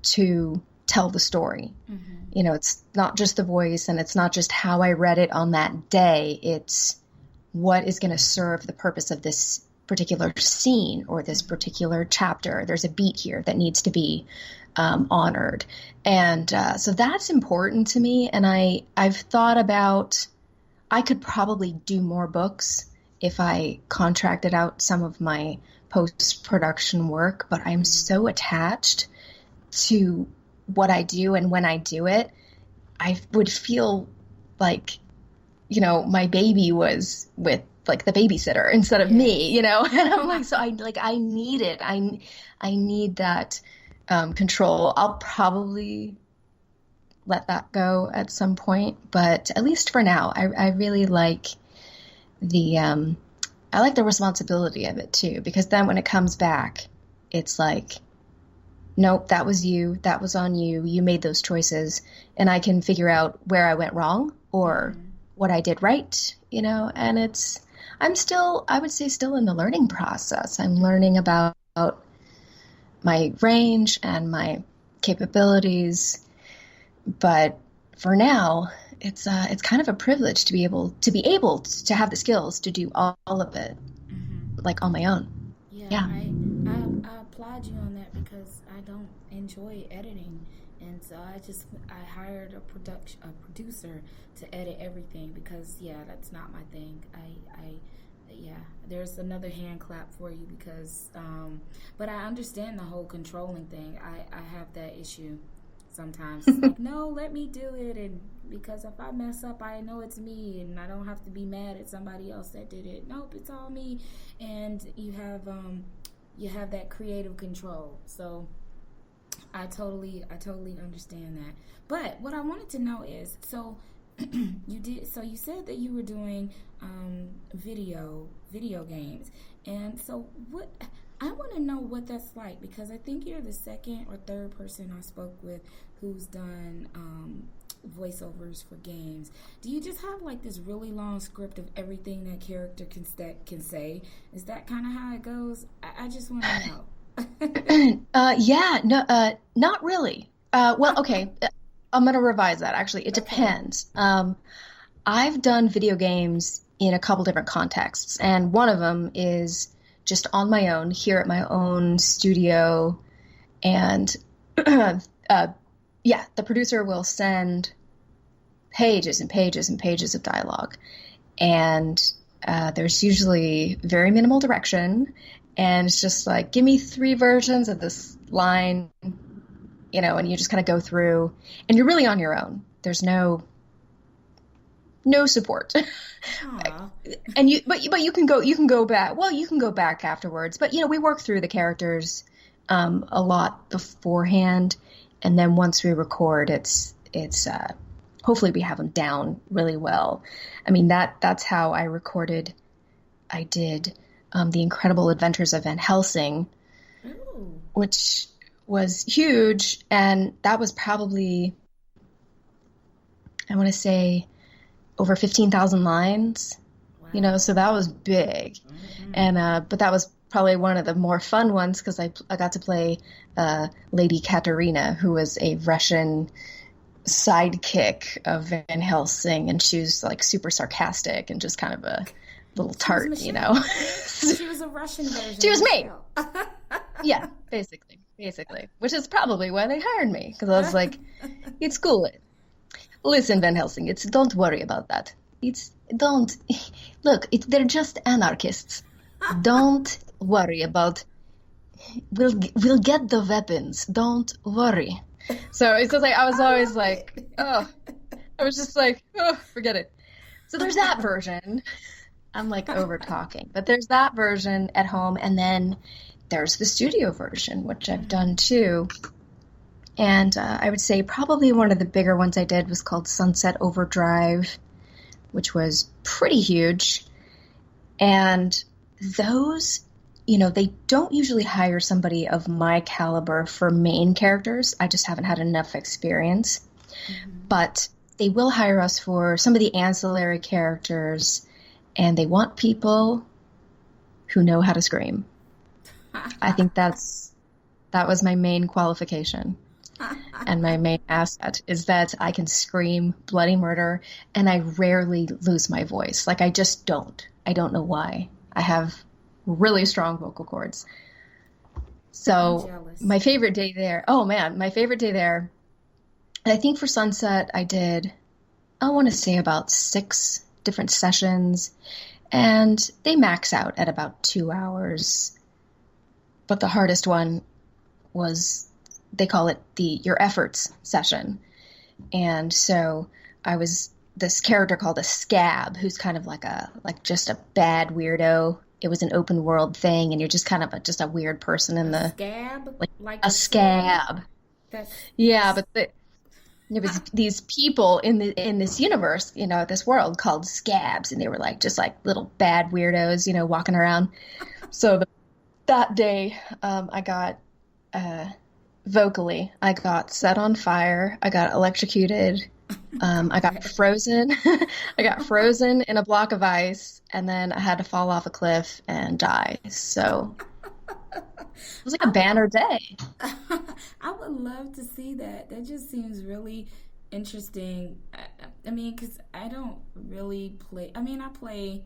to tell the story. Mm-hmm. It's not just the voice, and it's not just how I read it on that day. It's what is going to serve the purpose of this particular scene or this particular chapter. There's a beat here that needs to be honored. And so that's important to me. And I've thought about, I could probably do more books if I contracted out some of my post-production work, but I'm so attached to what I do. And when I do it, I would feel like, my baby was with like the babysitter instead of me, and I'm like, so I need it. I need that control. I'll probably let that go at some point, but at least for now, I really like I like the responsibility of it too, because then when it comes back, it's like, nope, that was you, that was on you, you made those choices, and I can figure out where I went wrong or what I did right, and I would say still in the learning process. I'm learning about my range and my capabilities, but for now, it's kind of a privilege to be able to have the skills to do all of it, like on my own. Yeah. I applaud you on that because I don't enjoy editing, and so I hired a producer to edit everything because that's not my thing. There's another hand clap for you because but I understand the whole controlling thing. I have that issue sometimes. It's like, no, let me do it, and because if I mess up, I know it's me, and I don't have to be mad at somebody else that did it. Nope, it's all me. And you have that creative control. So I totally understand that. But what I wanted to know is, so you said that you were doing video games, and so what I want to know what that's like, because I think you're the second or third person I spoke with who's done voiceovers for games, do you just have like this really long script of everything that character can say? Is that kind of how it goes? I just want to know. Yeah, no, not really. Well, okay, I'm gonna revise that actually. It Okay. depends. I've done video games in a couple different contexts, and one of them is just on my own here at my own studio. And yeah, the producer will send pages and pages and pages of dialogue. And there's usually very minimal direction. And it's just like, give me three versions of this line, and you just kind of go through, and you're really on your own. There's no support. Aw. And but you can go back. Well, you can go back afterwards. But we work through the characters a lot beforehand, and then once we record, it's hopefully we have them down really well. I mean that's how I recorded. I did The Incredible Adventures of Van Helsing, Ooh. which was huge, and that was probably, I want to say, over 15,000 lines. Wow. So that was big. Mm-hmm. And but that was probably one of the more fun ones because I got to play Lady Katerina, who was a Russian sidekick of Van Helsing, and she was like super sarcastic and just kind of a little She was tart. Michelle. She was a Russian version She of was me. Michelle. Yeah, basically, which is probably why they hired me, because I was like, it's cool. Listen, Van Helsing, don't worry about that. Don't look. They're just anarchists. Don't worry about. We'll get the weapons. Don't worry. So it's just like I was always like, oh, I was just like, oh, forget it. So there's that version. I'm like over talking, but there's that version at home, and then there's the studio version, which I've done too. And I would say probably one of the bigger ones I did was called Sunset Overdrive, which was pretty huge. And those, they don't usually hire somebody of my caliber for main characters. I just haven't had enough experience. Mm-hmm. But they will hire us for some of the ancillary characters, and they want people who know how to scream. I think that was my main qualification. And my main asset is that I can scream bloody murder, and I rarely lose my voice. Like, I just don't. I don't know why. I have really strong vocal cords. I'm So jealous. my favorite day there, oh man, my favorite day there, and I think for Sunset I did, I want to say about 6 different sessions, and they max out at about 2 hours. But the hardest one was, they call it the Your Efforts session. And so I was this character called a scab, who's kind of like just a bad weirdo. It was an open world thing, and you're just kind of just a weird person in A the, scab? like, Like a a scab? scab. That's Yeah, but there was these people in this universe, this world called scabs, and they were like just like little bad weirdos, walking around. So that day, I got vocally, I got set on fire, I got electrocuted, I got frozen, I got frozen in a block of ice, and then I had to fall off a cliff and die. So it was like a I would banner day. I would love to see that. That just seems really interesting. I mean, because I don't really play. I mean, I play,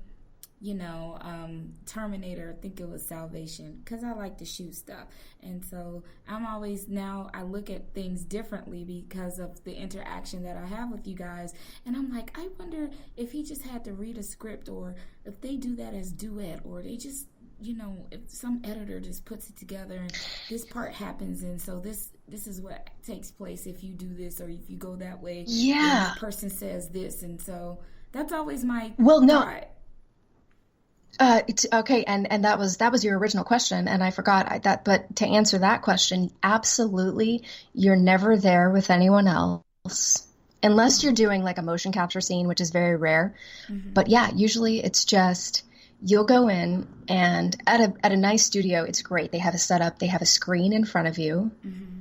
Terminator. I think it was Salvation, because I like to shoot stuff. And so I'm always, now I look at things differently because of the interaction that I have with you guys. And I'm like, I wonder if he just had to read a script, or if they do that as duet, or they just, if some editor just puts it together and this part happens, and so this is what takes place if you do this, or if you go that way, then Yeah. that person says this. And so that's always my Well, no. thought. It's okay, and that was your original question, and I forgot that. But to answer that question, absolutely, you're never there with anyone else unless you're doing like a motion capture scene, which is very rare. Mm-hmm. But yeah, usually it's just you'll go in, and at a nice studio, it's great. They have a setup, they have a screen in front of you, Mm-hmm.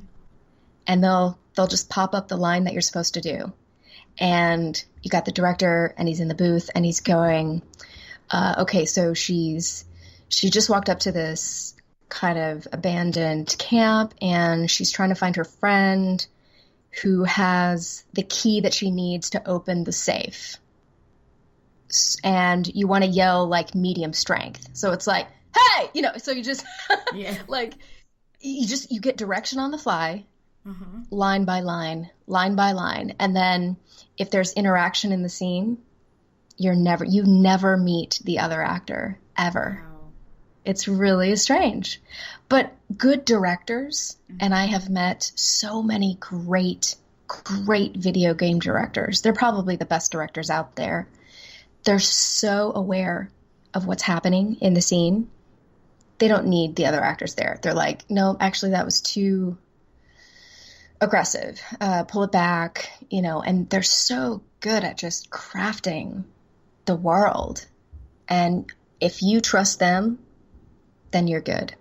and they'll just pop up the line that you're supposed to do. And you got the director, and he's in the booth, and he's going, okay, so she just walked up to this kind of abandoned camp, and she's trying to find her friend who has the key that she needs to open the safe. And you want to yell like medium strength. So it's like, hey, so you just Yeah. like you get direction on the fly, Uh-huh. line by line, line by line. And then if there's interaction in the scene, you never meet the other actor ever. Wow. It's really strange. But good directors, and I have met so many great, great video game directors. They're probably the best directors out there. They're so aware of what's happening in the scene. They don't need the other actors there. They're like, no, actually that was too aggressive. Pull it back, and they're so good at just crafting the world. And if you trust them, then you're good.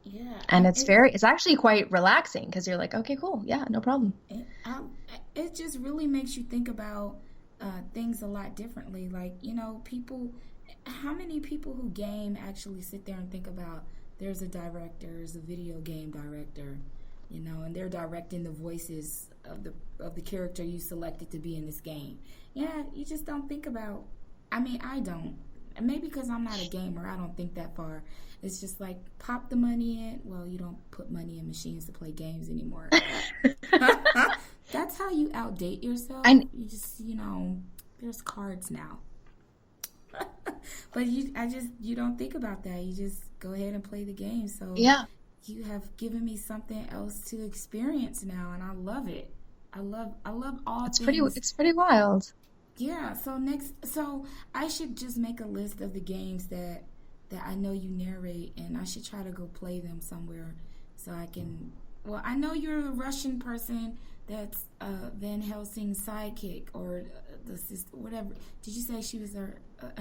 Yeah. And it's actually quite relaxing because you're like, okay, cool. Yeah, no problem. It just really makes you think about things a lot differently. Like, how many people who game actually sit there and think about there's a director, there's a video game director, and they're directing the voices of the character you selected to be in this game. Yeah, you just don't think about. I mean, I don't. Maybe because I'm not a gamer, I don't think that far. It's just like, pop the money in. Well, you don't put money in machines to play games anymore. That's how you outdate yourself. You just, there's cards now. But you don't think about that. You just go ahead and play the game. So yeah, you have given me something else to experience now, and I love it. I love all things. It's pretty wild. Yeah. So I should just make a list of the games that I know you narrate, and I should try to go play them somewhere so I can. Well, I know you're a Russian person. That's Van Helsing's sidekick, or the sister, whatever. Did you say she was an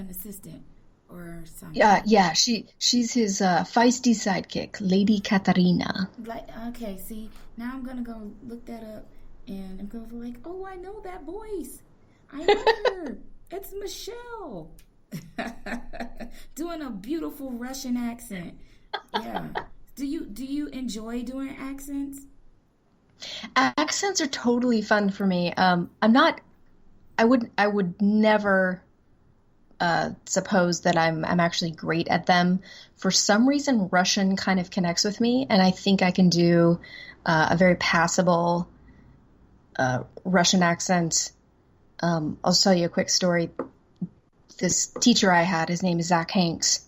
assistant or something? Yeah. She's his feisty sidekick, Lady Katarina. Okay, see, now I'm gonna go look that up, and I'm gonna be like, oh, I know that voice. I know her. It's Michelle. Doing a beautiful Russian accent. Yeah. Do you enjoy doing accents? Accents are totally fun for me. I would never suppose that I'm actually great at them. For some reason, Russian kind of connects with me, and I think I can do a very passable Russian accent. I'll tell you a quick story. This teacher I had, his name is Zach Hanks,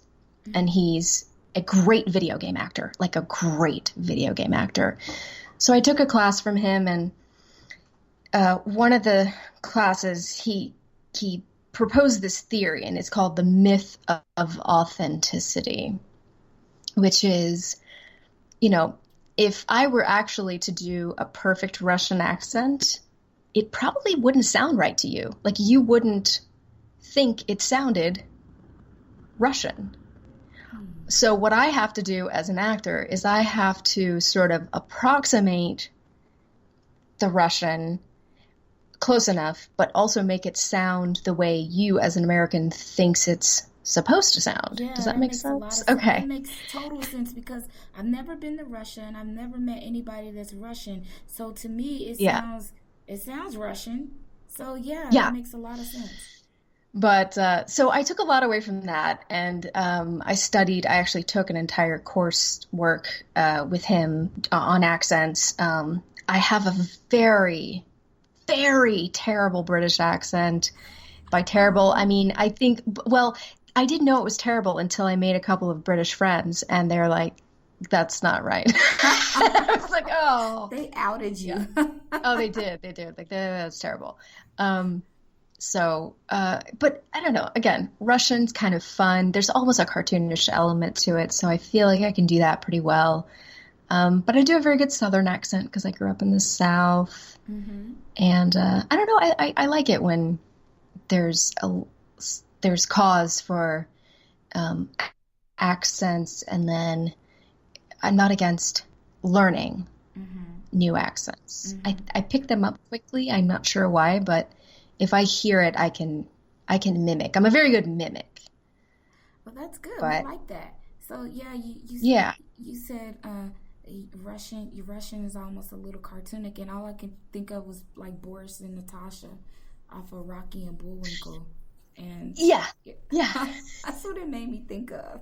and he's a great video game actor, like a great video game actor. So I took a class from him, and one of the classes, he proposed this theory, and it's called the myth of authenticity, which is, if I were actually to do a perfect Russian accent, it probably wouldn't sound right to you. Like, you wouldn't think it sounded Russian. So what I have to do as an actor is I have to sort of approximate the Russian close enough, but also make it sound the way you as an American thinks it's supposed to sound. Yeah, does that make sense? Okay. That makes total sense, because I've never been to Russia and I've never met anybody that's Russian. So to me, it sounds Russian. So yeah, that makes a lot of sense. But so I took a lot away from that, and I actually took an entire coursework with him on accents. I have a very, very terrible British accent. By terrible, I mean, I didn't know it was terrible until I made a couple of British friends, and they're like, that's not right. I was like, oh. They outed you. Yeah. Oh, they did. Like, that's terrible. So, but I don't know. Again, Russian's kind of fun. There's almost a cartoonish element to it, so I feel like I can do that pretty well. But I do a very good Southern accent because I grew up in the South. Mm-hmm. And I don't know. I like it when there's cause for accents, and then I'm not against learning new accents. Mm-hmm. I pick them up quickly. I'm not sure why, but if I hear it, I can mimic. I'm a very good mimic, Well, that's good. We but like that. So yeah, yeah. you said Russian is almost a little cartoonic, and all I can think of was like Boris and Natasha off of Rocky and Bullwinkle, and Yeah. yeah, Yeah. that's what it made me think of.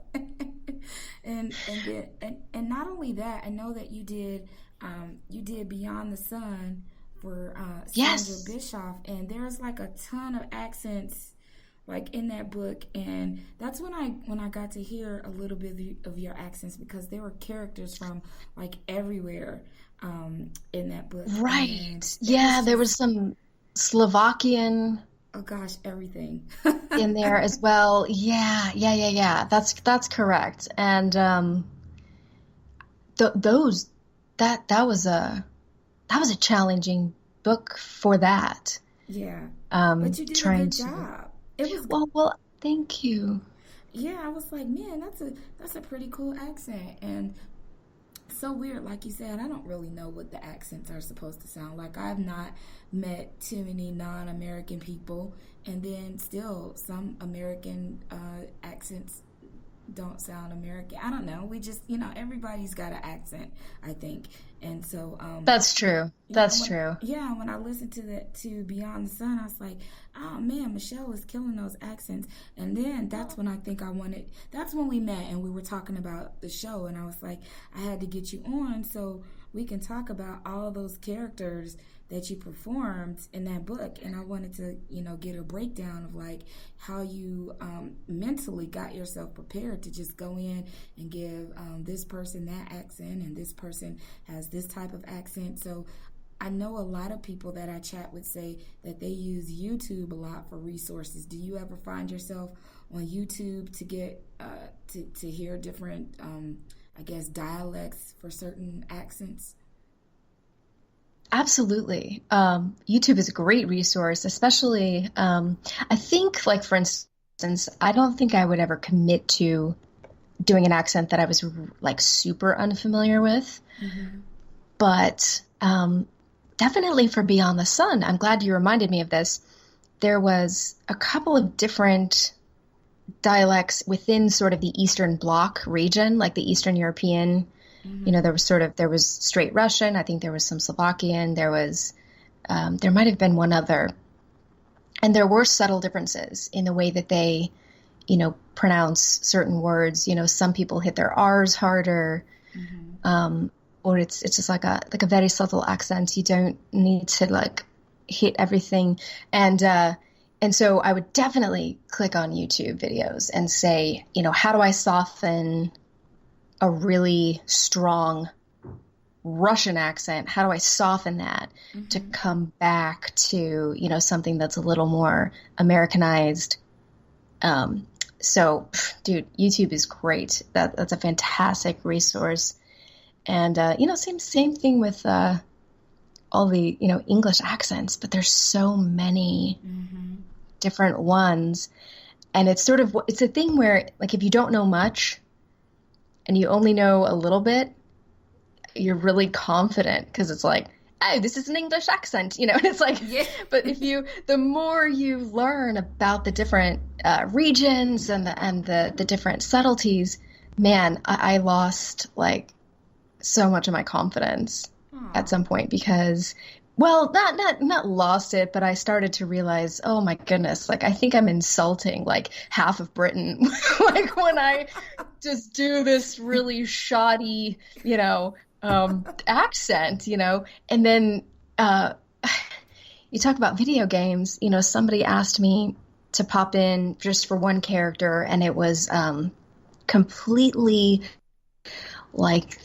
And not only that, I know that you did Beyond the Sun for Sandra Yes. Bischoff, and there's like a ton of accents like in that book, and that's when I got to hear a little bit of your accents, because there were characters from like everywhere in that book, and Right. it Yeah, was there was just, some Slovakian oh gosh, everything. in there as well. Yeah, yeah, yeah, yeah. That's correct. And th those that was a challenging book for that. Yeah, but you did a Trying good to job. It was, well, thank you. yeah, I was like, man, that's a pretty cool accent, and so weird. Like you said, I don't really know what the accents are supposed to sound like. I've not met too many non-American people, and then still some American accents don't sound American. I don't know. We just, everybody's got an accent, I think. And so, That's true. That's true. when I listened to Beyond the Sun, I was like, oh man, Michelle is killing those accents. And then that's when I think that's when we met and we were talking about the show. And I was like, I had to get you on so we can talk about all those characters that you performed in that book. And I wanted to, get a breakdown of like how you mentally got yourself prepared to just go in and give this person that accent, and this person has this type of accent. So I know a lot of people that I chat with say that they use YouTube a lot for resources. Do you ever find yourself on YouTube to get to hear different, I guess, dialects for certain accents? Absolutely. YouTube is a great resource, especially I think like for instance, I don't think I would ever commit to doing an accent that I was like super unfamiliar with. Mm-hmm. But definitely for Beyond the Sun, I'm glad you reminded me of this. There was a couple of different dialects within sort of the Eastern Bloc region, like the Eastern European. Mm-hmm. There was straight Russian. I think there was some Slovakian. There might have been one other. And there were subtle differences in the way that they, pronounce certain words. Some people hit their R's harder. Mm-hmm. Or it's just like a very subtle accent. You don't need to like hit everything. And so I would definitely click on YouTube videos and say, how do I soften a really strong Russian accent? How do I soften that to Mm-hmm. come back to, something that's a little more Americanized? So, dude, YouTube is great. That's a fantastic resource. And same thing with all the English accents, but there's so many Mm-hmm. different ones, and it's a thing where like if you don't know much and you only know a little bit, you're really confident because it's like, oh, this is an English accent, and it's like, Yeah. but the more you learn about the different regions and the different subtleties, man, I lost like so much of my confidence Aw. at some point because, well, not lost it, but I started to realize, oh my goodness, like I think I'm insulting like half of Britain, like when I just do this really shoddy, accent, and then you talk about video games, somebody asked me to pop in just for one character, and it was completely like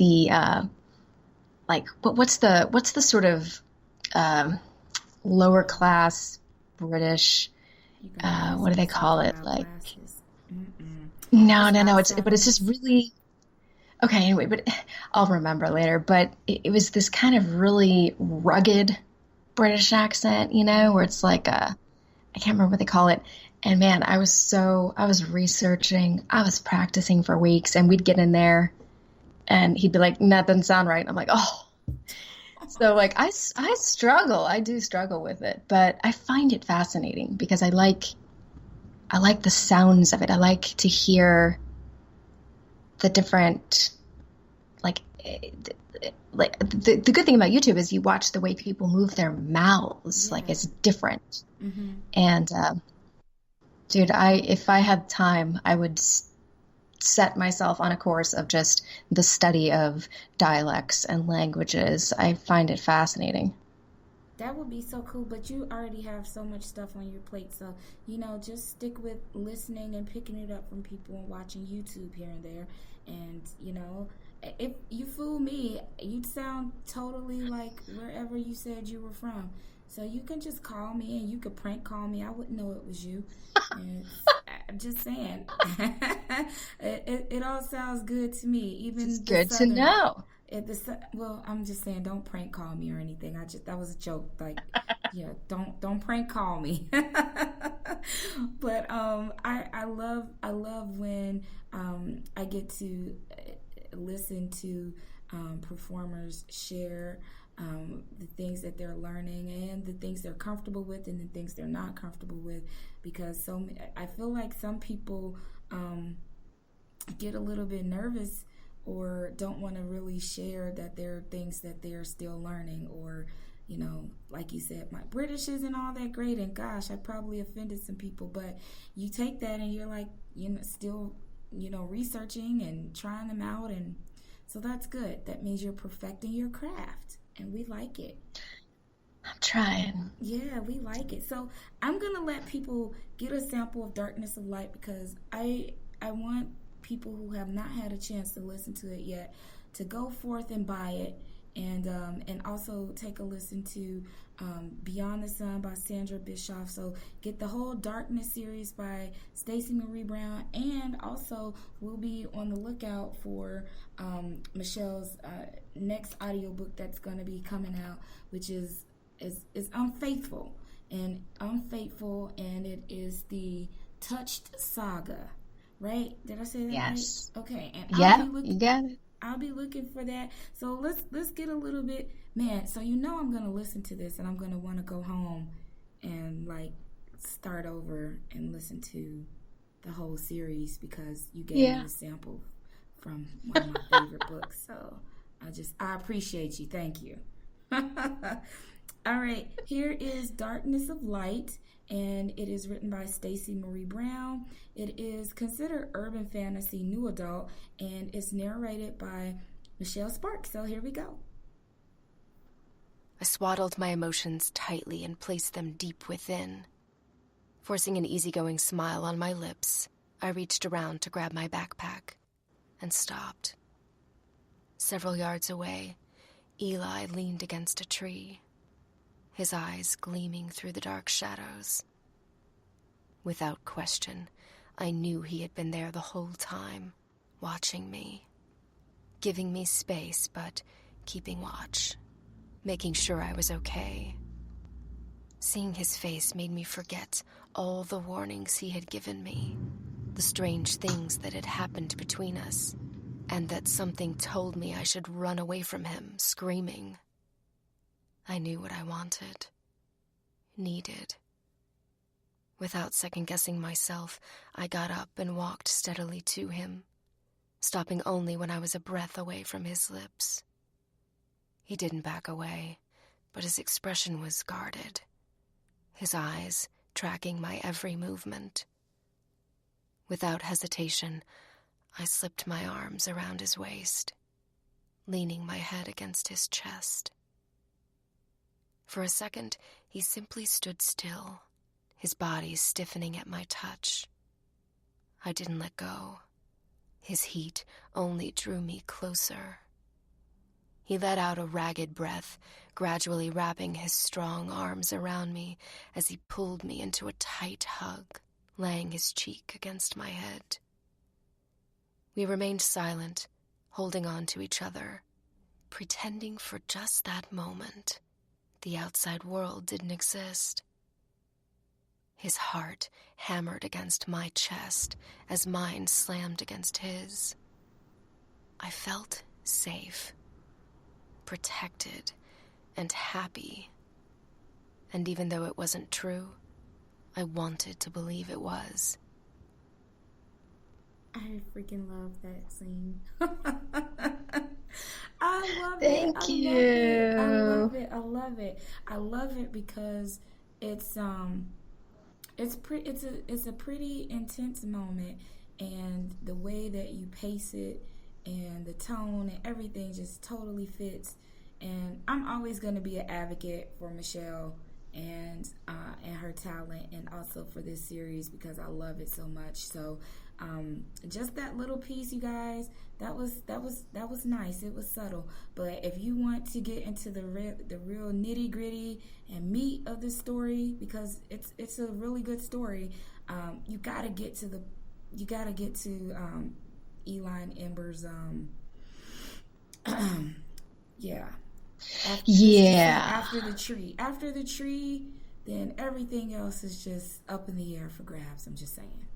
what's the sort of lower class British, You gotta ask what do me they call something it, about like, glasses. Mm-mm. no, It's but it's just Southerners. really okay. Anyway, but I'll remember later. But it was this kind of really rugged British accent, where it's like I can't remember what they call it. And man, I was researching, I was practicing for weeks, and we'd get in there and he'd be like, that doesn't sound right. I'm like, oh, So like I struggle. I do struggle with it, but I find it fascinating because I like the sounds of it. I like to hear the different like the good thing about YouTube is you watch the way people move their mouths. Like Yeah. it's different. Mm-hmm. And dude, I if I had time, I would set myself on a course of just the study of dialects and languages. I find it fascinating. That would be so cool, but you already have so much stuff on your plate. So, just stick with listening and picking it up from people and watching YouTube here and there. And, if you fool me, you'd sound totally like wherever you said you were from. So you can just call me and you could prank call me. I wouldn't know it was you. And I'm just saying. It all sounds good to me, It's even the good to southern. know. Well, I'm just saying, don't prank call me or anything. That was a joke. Like, yeah, don't prank call me. But I love when I get to listen to performers share the things that they're learning and the things they're comfortable with and the things they're not comfortable with, because I feel like some people get a little bit nervous or don't want to really share that there are things that they're still learning, or like you said, my British isn't all that great, and gosh, I probably offended some people. But you take that and you're like, still researching and trying them out, and so that's good. That means you're perfecting your craft, and we like it. I'm trying. Yeah, we like it. So I'm gonna let people get a sample of Darkness of Light, because I want people who have not had a chance to listen to it yet to go forth and buy it, and also take a listen to Beyond the Sun by Sandra Bischoff. So get the whole Darkness series by Stacey Marie Brown, and also we'll be on the lookout for Michelle's next audiobook that's going to be coming out, which is Unfaithful, and it is the Touched Saga. Right? Did I say that right? Yes. Okay, and Yeah, you got it. I'll be looking for that. So let's get a little bit, man. So I'm gonna listen to this, and I'm gonna want to go home and like start over and listen to the whole series, because you gave me Yeah. a sample from one of my favorite books. So I appreciate you. Thank you. All right, here is Darkness of Light, and it is written by Stacey Marie Brown. It is considered urban fantasy new adult, and it's narrated by Michelle Sparks. So here we go. I swaddled my emotions tightly and placed them deep within. Forcing an easygoing smile on my lips, I reached around to grab my backpack and stopped. Several yards away, Eli leaned against a tree, his eyes gleaming through the dark shadows. Without question, I knew he had been there the whole time, watching me, giving me space but keeping watch, making sure I was okay. Seeing his face made me forget all the warnings he had given me, the strange things that had happened between us, and that something told me I should run away from him, screaming. I knew what I wanted, needed. Without second-guessing myself, I got up and walked steadily to him, stopping only when I was a breath away from his lips. He didn't back away, but his expression was guarded, his eyes tracking my every movement. Without hesitation, I slipped my arms around his waist, leaning my head against his chest. For a second, he simply stood still, his body stiffening at my touch. I didn't let go. His heat only drew me closer. He let out a ragged breath, gradually wrapping his strong arms around me as he pulled me into a tight hug, laying his cheek against my head. We remained silent, holding on to each other, pretending for just that moment the outside world didn't exist. His heart hammered against my chest as mine slammed against his. I felt safe, protected, and happy. And even though it wasn't true, I wanted to believe it was. I freaking love that scene. I love it. Thank I you. love it. I love it. I love it because it's a pretty intense moment, and the way that you pace it and the tone and everything just totally fits. And I'm always going to be an advocate for Michelle and her talent, and also for this series because I love it so much. So just that little piece, you guys, that was nice. It was subtle. But if you want to get into the real nitty gritty and meat of the story, because it's a really good story, you gotta get to Eli and Ember's yeah. After the tree, then everything else is just up in the air for grabs. I'm just saying.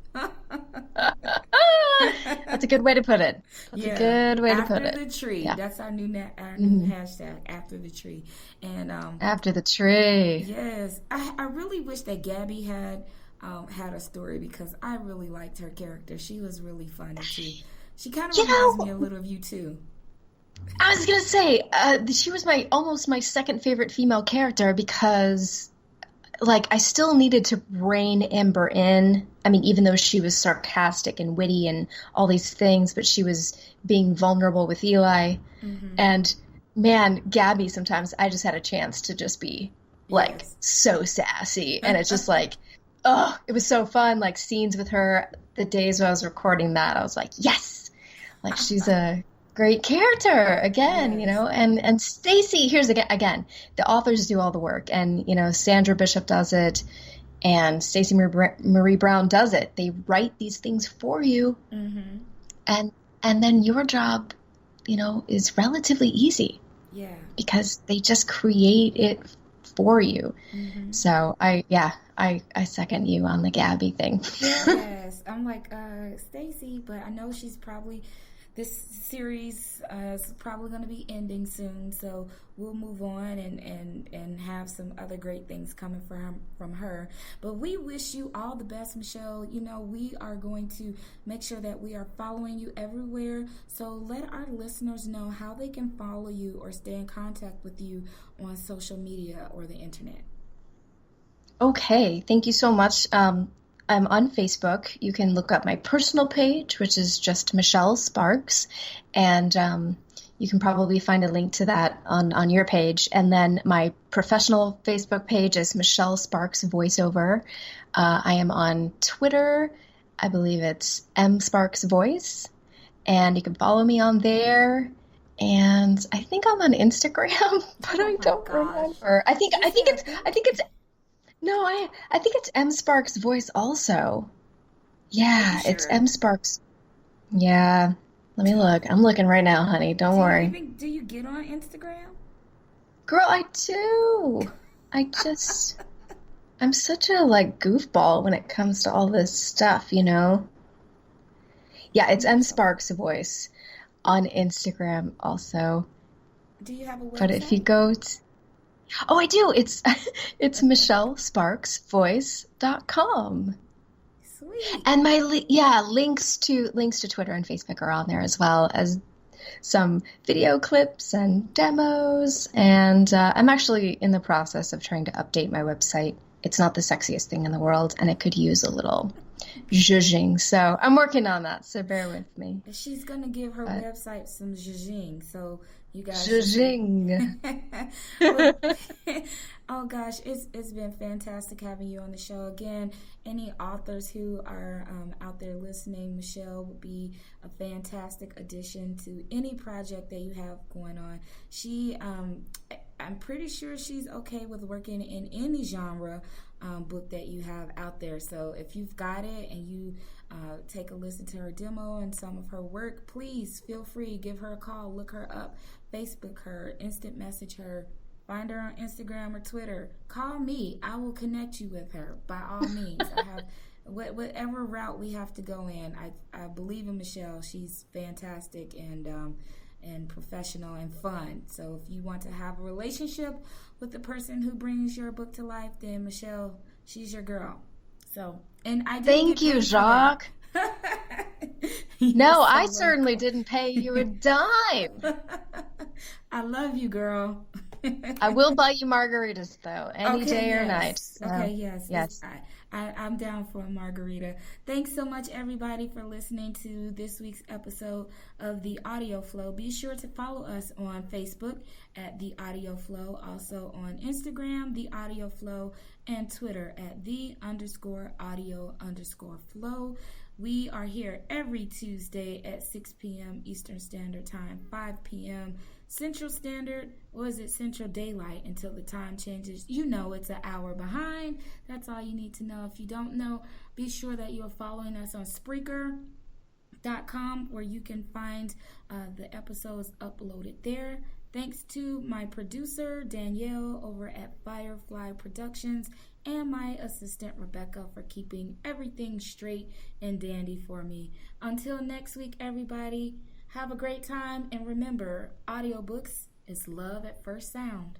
That's a good way to put it. That's a good way to put it. After the tree. Yeah. That's our new hashtag, after the tree. And after the tree. Yes. I really wish that Gabby had a story, because I really liked her character. She was really funny too. She kind of reminds me a little of you too. I was gonna say, she was almost my second favorite female character, because like I still needed to rein Ember in. I mean, even though she was sarcastic and witty and all these things, but she was being vulnerable with Eli. Mm-hmm. And man, Gabby, sometimes I just had a chance to just be like so sassy, and it's just like, oh, it was so fun. Like scenes with her, the days when I was recording that, I was like, yes, like she's a great character again, you know. And Stacy, here's again, the authors do all the work, and you know, Sandra Bishop does it, and Stacey Marie Brown does it. They write these things for you, mm-hmm. and then your job, you know, is relatively easy, because they just create it for you. Mm-hmm. So I second you on the Gabby thing. Yes, I'm like Stacy, but I know this series is probably going to be ending soon, so we'll move on and have some other great things coming from her. But we wish you all the best, Michelle. You know, we are going to make sure that we are following you everywhere, so let our listeners know how they can follow you or stay in contact with you on social media or the internet. Okay, thank you so much. I'm on Facebook. You can look up my personal page, which is just Michelle Sparks, and you can probably find a link to that on your page. And then my professional Facebook page is Michelle Sparks Voiceover. I am on Twitter. I believe it's M Sparks Voice, and you can follow me on there. And I think I'm on Instagram, but I don't remember. I think it's M Sparks Voice also. Yeah, sure? It's M Sparks. Yeah, let me look. I'm looking right now, honey. Don't worry. Do you get on Instagram? Girl, I do. I'm such a goofball when it comes to all this stuff, you know? Yeah, it's M Sparks Voice on Instagram also. Do you have a website? But if you go Oh, I do. It's michellesparksvoice.com. Sweet. And my links to Twitter and Facebook are on there, as well as some video clips and demos. And I'm actually in the process of trying to update my website. It's not the sexiest thing in the world, and it could use a little zhuzhing. So I'm working on that, so bear with me. She's going to give her website some zhuzhing, so you guys... Zhuzhing. Oh gosh, it's been fantastic having you on the show again. Any authors who are out there listening, Michelle would be a fantastic addition to any project that you have going on. I'm pretty sure she's okay with working in any genre book that you have out there. So if you've got it and you take a listen to her demo and some of her work, please feel free, give her a call, look her up, Facebook her, instant message her, find her on Instagram or Twitter. Call me. I will connect you with her by all means. I have whatever route we have to go in. I believe in Michelle. She's fantastic, and and professional and fun. So if you want to have a relationship with the person who brings your book to life, then Michelle, she's your girl. So, and I didn't Thank get you, paid for Jacques. that. No, You're so I certainly welcome. didn't pay you a dime. I love you, girl. I will buy you margaritas though, any Okay, day or night. yes. So, Okay, yes. yes. I'm down for a margarita. Thanks so much, everybody, for listening to this week's episode of The Audio Flow. Be sure to follow us on Facebook at The Audio Flow, also on Instagram, The Audio Flow, and Twitter at _audio_flow. We are here every Tuesday at 6 p.m. Eastern Standard Time, 5 p.m. Central Standard, or is it Central Daylight until the time changes? You know it's an hour behind. That's all you need to know. If you don't know, be sure that you're following us on Spreaker.com, where you can find the episodes uploaded there. Thanks to my producer, Danielle, over at Firefly Productions, and my assistant, Rebecca, for keeping everything straight and dandy for me. Until next week, everybody, have a great time, and remember, audiobooks is love at first sound.